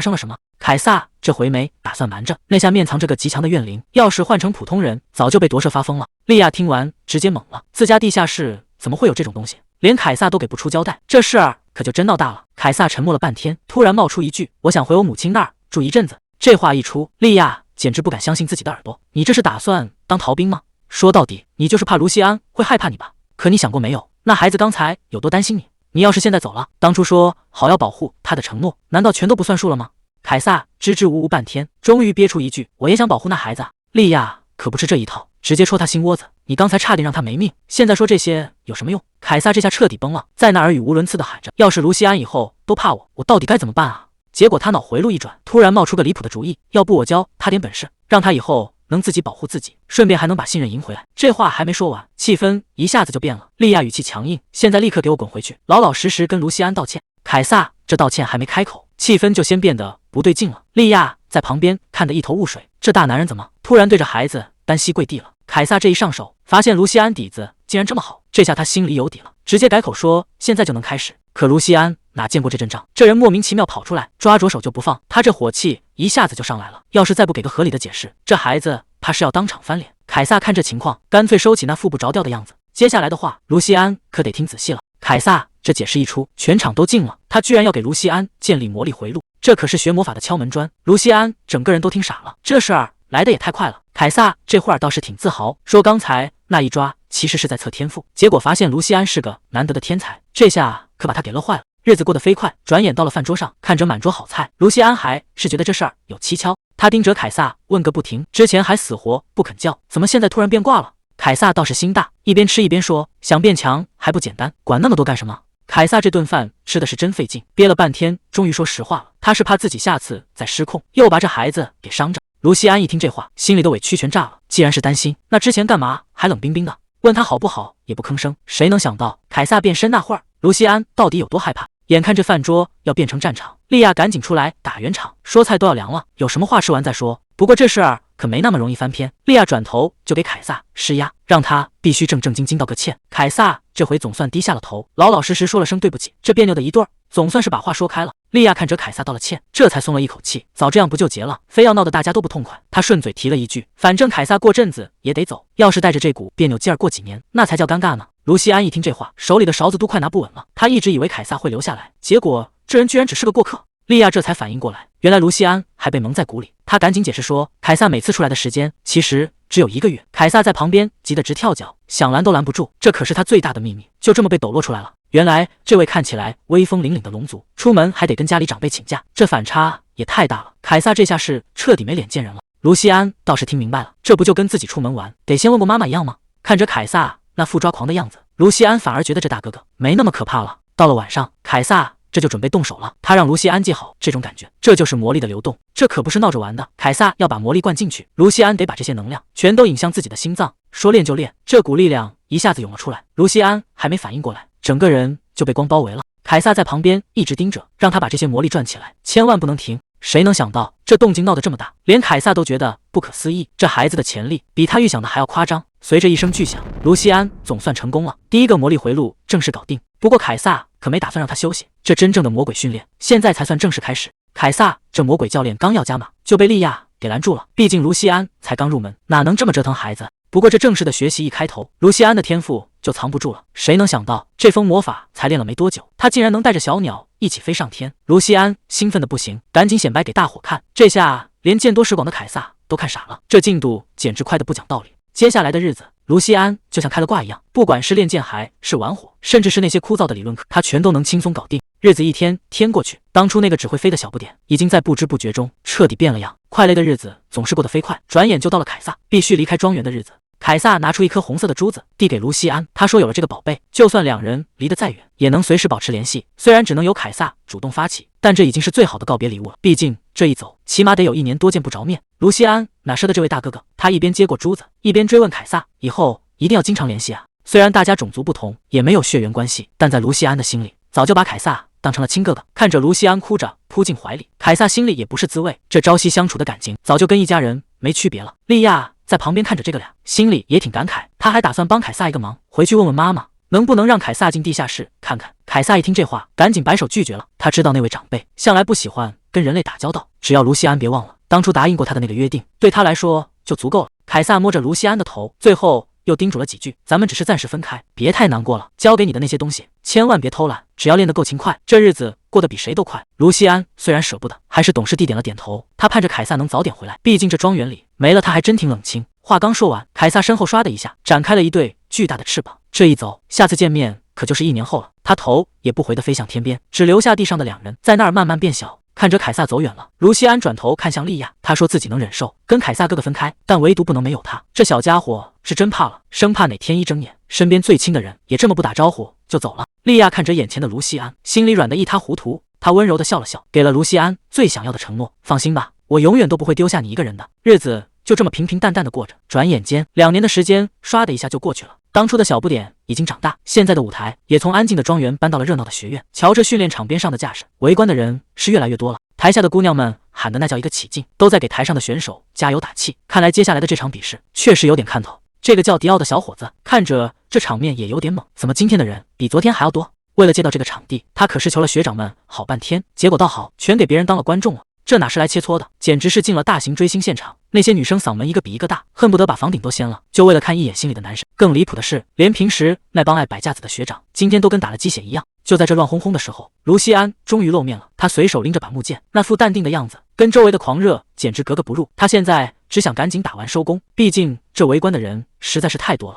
生了什么？”凯撒这回没打算瞒着，那下面藏着个极强的怨灵，要是换成普通人，早就被夺舍发疯了。莉亚听完直接懵了，自家地下室怎么会有这种东西？连凯撒都给不出交代，这事儿可就真闹大了。凯撒沉默了半天，突然冒出一句：“我想回我母亲那儿住一阵子。”这话一出，莉亚简直不敢相信自己的耳朵。你这是打算当逃兵吗？说到底，你就是怕卢锡安会害怕你吧？可你想过没有，那孩子刚才有多担心你？你要是现在走了，当初说好要保护他的承诺，难道全都不算数了吗？凯撒支支吾吾半天，终于憋出一句：“我也想保护那孩子。”莉亚可不吃这一套，直接戳他心窝子：“你刚才差点让他没命，现在说这些有什么用？”凯撒这下彻底崩了，在那儿语无伦次的喊着：“要是卢锡安以后都怕我，我到底该怎么办啊？”结果他脑回路一转，突然冒出个离谱的主意：“要不我教他点本事，让他以后能自己保护自己，顺便还能把信任赢回来。”这话还没说完，气氛一下子就变了。莉亚语气强硬：“现在立刻给我滚回去，老老实实跟卢锡安道歉。”凯撒这道歉还没开口，气氛就先变得不对劲了。莉亚在旁边看得一头雾水，这大男人怎么突然对着孩子单膝跪地了？凯撒这一上手，发现卢锡安底子竟然这么好，这下他心里有底了，直接改口说现在就能开始。可卢锡安哪见过这阵仗，这人莫名其妙跑出来，抓着手就不放，他这火气一下子就上来了。要是再不给个合理的解释，这孩子怕是要当场翻脸。凯撒看这情况，干脆收起那副不着调的样子。接下来的话，卢锡安可得听仔细了。凯撒这解释一出，全场都静了。他居然要给卢锡安建立魔力回路，这可是学魔法的敲门砖。卢锡安整个人都听傻了，这事儿来的也太快了。凯撒这会儿倒是挺自豪，说刚才那一抓其实是在测天赋，结果发现卢锡安是个难得的天才，这下可把他给乐坏了。日子过得飞快，转眼到了饭桌上，看着满桌好菜，卢锡安还是觉得这事儿有蹊跷。他盯着凯撒问个不停，之前还死活不肯叫，怎么现在突然变卦了？凯撒倒是心大，一边吃一边说：“想变强还不简单，管那么多干什么？”凯撒这顿饭吃的是真费劲，憋了半天，终于说实话了。他是怕自己下次再失控，又把这孩子给伤着。卢锡安一听这话，心里的委屈全炸了。既然是担心，那之前干嘛还冷冰冰的？问他好不好也不吭声。谁能想到凯撒变身那会儿，卢锡安到底有多害怕？眼看这饭桌要变成战场，莉亚赶紧出来打圆场，说菜都要凉了，有什么话吃完再说。不过这事儿可没那么容易翻篇。莉亚转头就给凯撒施压，让他必须正正经经道个歉。凯撒这回总算低下了头，老老实实说了声对不起。这别扭的一对儿，总算是把话说开了。莉亚看着凯撒道了歉，这才松了一口气。早这样不就结了，非要闹得大家都不痛快。他顺嘴提了一句，反正凯撒过阵子也得走，要是带着这股别扭劲儿过几年，那才叫尴尬呢。卢锡安一听这话，手里的勺子都快拿不稳了。他一直以为凯撒会留下来，结果这人居然只是个过客。莉亚这才反应过来，原来卢锡安还被蒙在鼓里。他赶紧解释说，凯撒每次出来的时间其实只有1个月。凯撒在旁边急得直跳脚，想拦都拦不住，这可是他最大的秘密，就这么被抖落出来了。原来这位看起来威风凛凛的龙族，出门还得跟家里长辈请假，这反差也太大了。凯撒这下是彻底没脸见人了。卢锡安倒是听明白了，这不就跟自己出门玩得先问过妈妈一样吗？看着凯撒那副抓狂的样子，卢锡安反而觉得这大哥哥没那么可怕了。到了晚上，凯撒这就准备动手了，他让卢锡安记好这种感觉，这就是魔力的流动，这可不是闹着玩的。凯撒要把魔力灌进去，卢锡安得把这些能量全都引向自己的心脏，说练就练。这股力量一下子涌了出来，卢锡安还没反应过来，整个人就被光包围了。凯撒在旁边一直盯着，让他把这些魔力转起来，千万不能停。谁能想到这动静闹得这么大，连凯撒都觉得不可思议，这孩子的潜力比他预想的还要夸张。随着一声巨响，卢锡安总算成功了，第一个魔力回路正式搞定。不过凯撒可没打算让他休息，这真正的魔鬼训练现在才算正式开始。凯撒这魔鬼教练刚要加码，就被莉亚给拦住了，毕竟卢锡安才刚入门，哪能这么折腾孩子？不过这正式的学习一开头，卢锡安的天赋就藏不住了。谁能想到这封魔法才练了没多久，他竟然能带着小鸟一起飞上天？卢锡安兴奋的不行，赶紧显摆给大伙看。这下连见多识广的凯撒都看傻了，这进度简直快得不讲道理。接下来的日子，卢锡安就像开了挂一样，不管是练剑还是玩火，甚至是那些枯燥的理论课，他全都能轻松搞定。日子一天天过去，当初那个只会飞的小不点，已经在不知不觉中彻底变了样。快乐的日子总是过得飞快，转眼就到了凯撒必须离开庄园的日子。凯撒拿出一颗红色的珠子递给卢锡安，他说有了这个宝贝，就算两人离得再远，也能随时保持联系。虽然只能由凯撒主动发起，但这已经是最好的告别礼物了，毕竟这一走起码得有1年多见不着面。卢锡安哪舍得这位大哥哥，他一边接过珠子，一边追问凯撒，以后一定要经常联系啊。虽然大家种族不同，也没有血缘关系，但在卢锡安的心里，早就把凯撒当成了亲哥哥。看着卢锡安哭着扑进怀里，凯撒心里也不是滋味，这朝夕相处的感情早就跟一家人没区别了。莉亚在旁边看着这个俩，心里也挺感慨，他还打算帮凯撒一个忙，回去问问妈妈能不能让凯撒进地下室看看。凯撒一听这话，赶紧摆手拒绝了。他知道那位长辈向来不喜欢跟人类打交道，只要卢锡安别忘了当初答应过他的那个约定，对他来说就足够了。凯撒摸着卢锡安的头，最后又叮嘱了几句：“咱们只是暂时分开，别太难过了。交给你的那些东西，千万别偷懒，只要练得够勤快，这日子过得比谁都快。”卢锡安虽然舍不得，还是懂事地点了点头。他盼着凯撒能早点回来，毕竟这庄园里没了他还真挺冷清。话刚说完，凯撒身后唰的一下展开了一对巨大的翅膀，这一走，下次见面可就是1年后了。他头也不回地飞向天边，只留下地上的两人在那儿慢慢变小。看着凯撒走远了，卢锡安转头看向莉亚，他说自己能忍受跟凯撒哥哥分开，但唯独不能没有他。这小家伙是真怕了，生怕哪天一睁眼，身边最亲的人也这么不打招呼就走了。莉亚看着眼前的卢锡安，心里软得一塌糊涂。她温柔地笑了笑，给了卢锡安最想要的承诺：“放心吧，我永远都不会丢下你一个人的。”日子就这么平平淡淡的过着，转眼间2年的时间唰的一下就过去了。当初的小不点已经长大，现在的舞台也从安静的庄园搬到了热闹的学院。瞧着训练场边上的架势，围观的人是越来越多了。台下的姑娘们喊的那叫一个起劲，都在给台上的选手加油打气。看来接下来的这场比试确实有点看头。这个叫迪奥的小伙子看着这场面也有点猛，怎么今天的人比昨天还要多？为了借到这个场地，他可是求了学长们好半天，结果倒好，全给别人当了观众了。这哪是来切磋的，简直是进了大型追星现场。那些女生嗓门一个比一个大，恨不得把房顶都掀了，就为了看一眼心里的男神。更离谱的是，连平时那帮爱摆架子的学长，今天都跟打了鸡血一样。就在这乱哄哄的时候，卢锡安终于露面了。他随手拎着把木剑，那副淡定的样子，跟周围的狂热简直格格不入。他现在只想赶紧打完收工，毕竟这围观的人实在是太多了。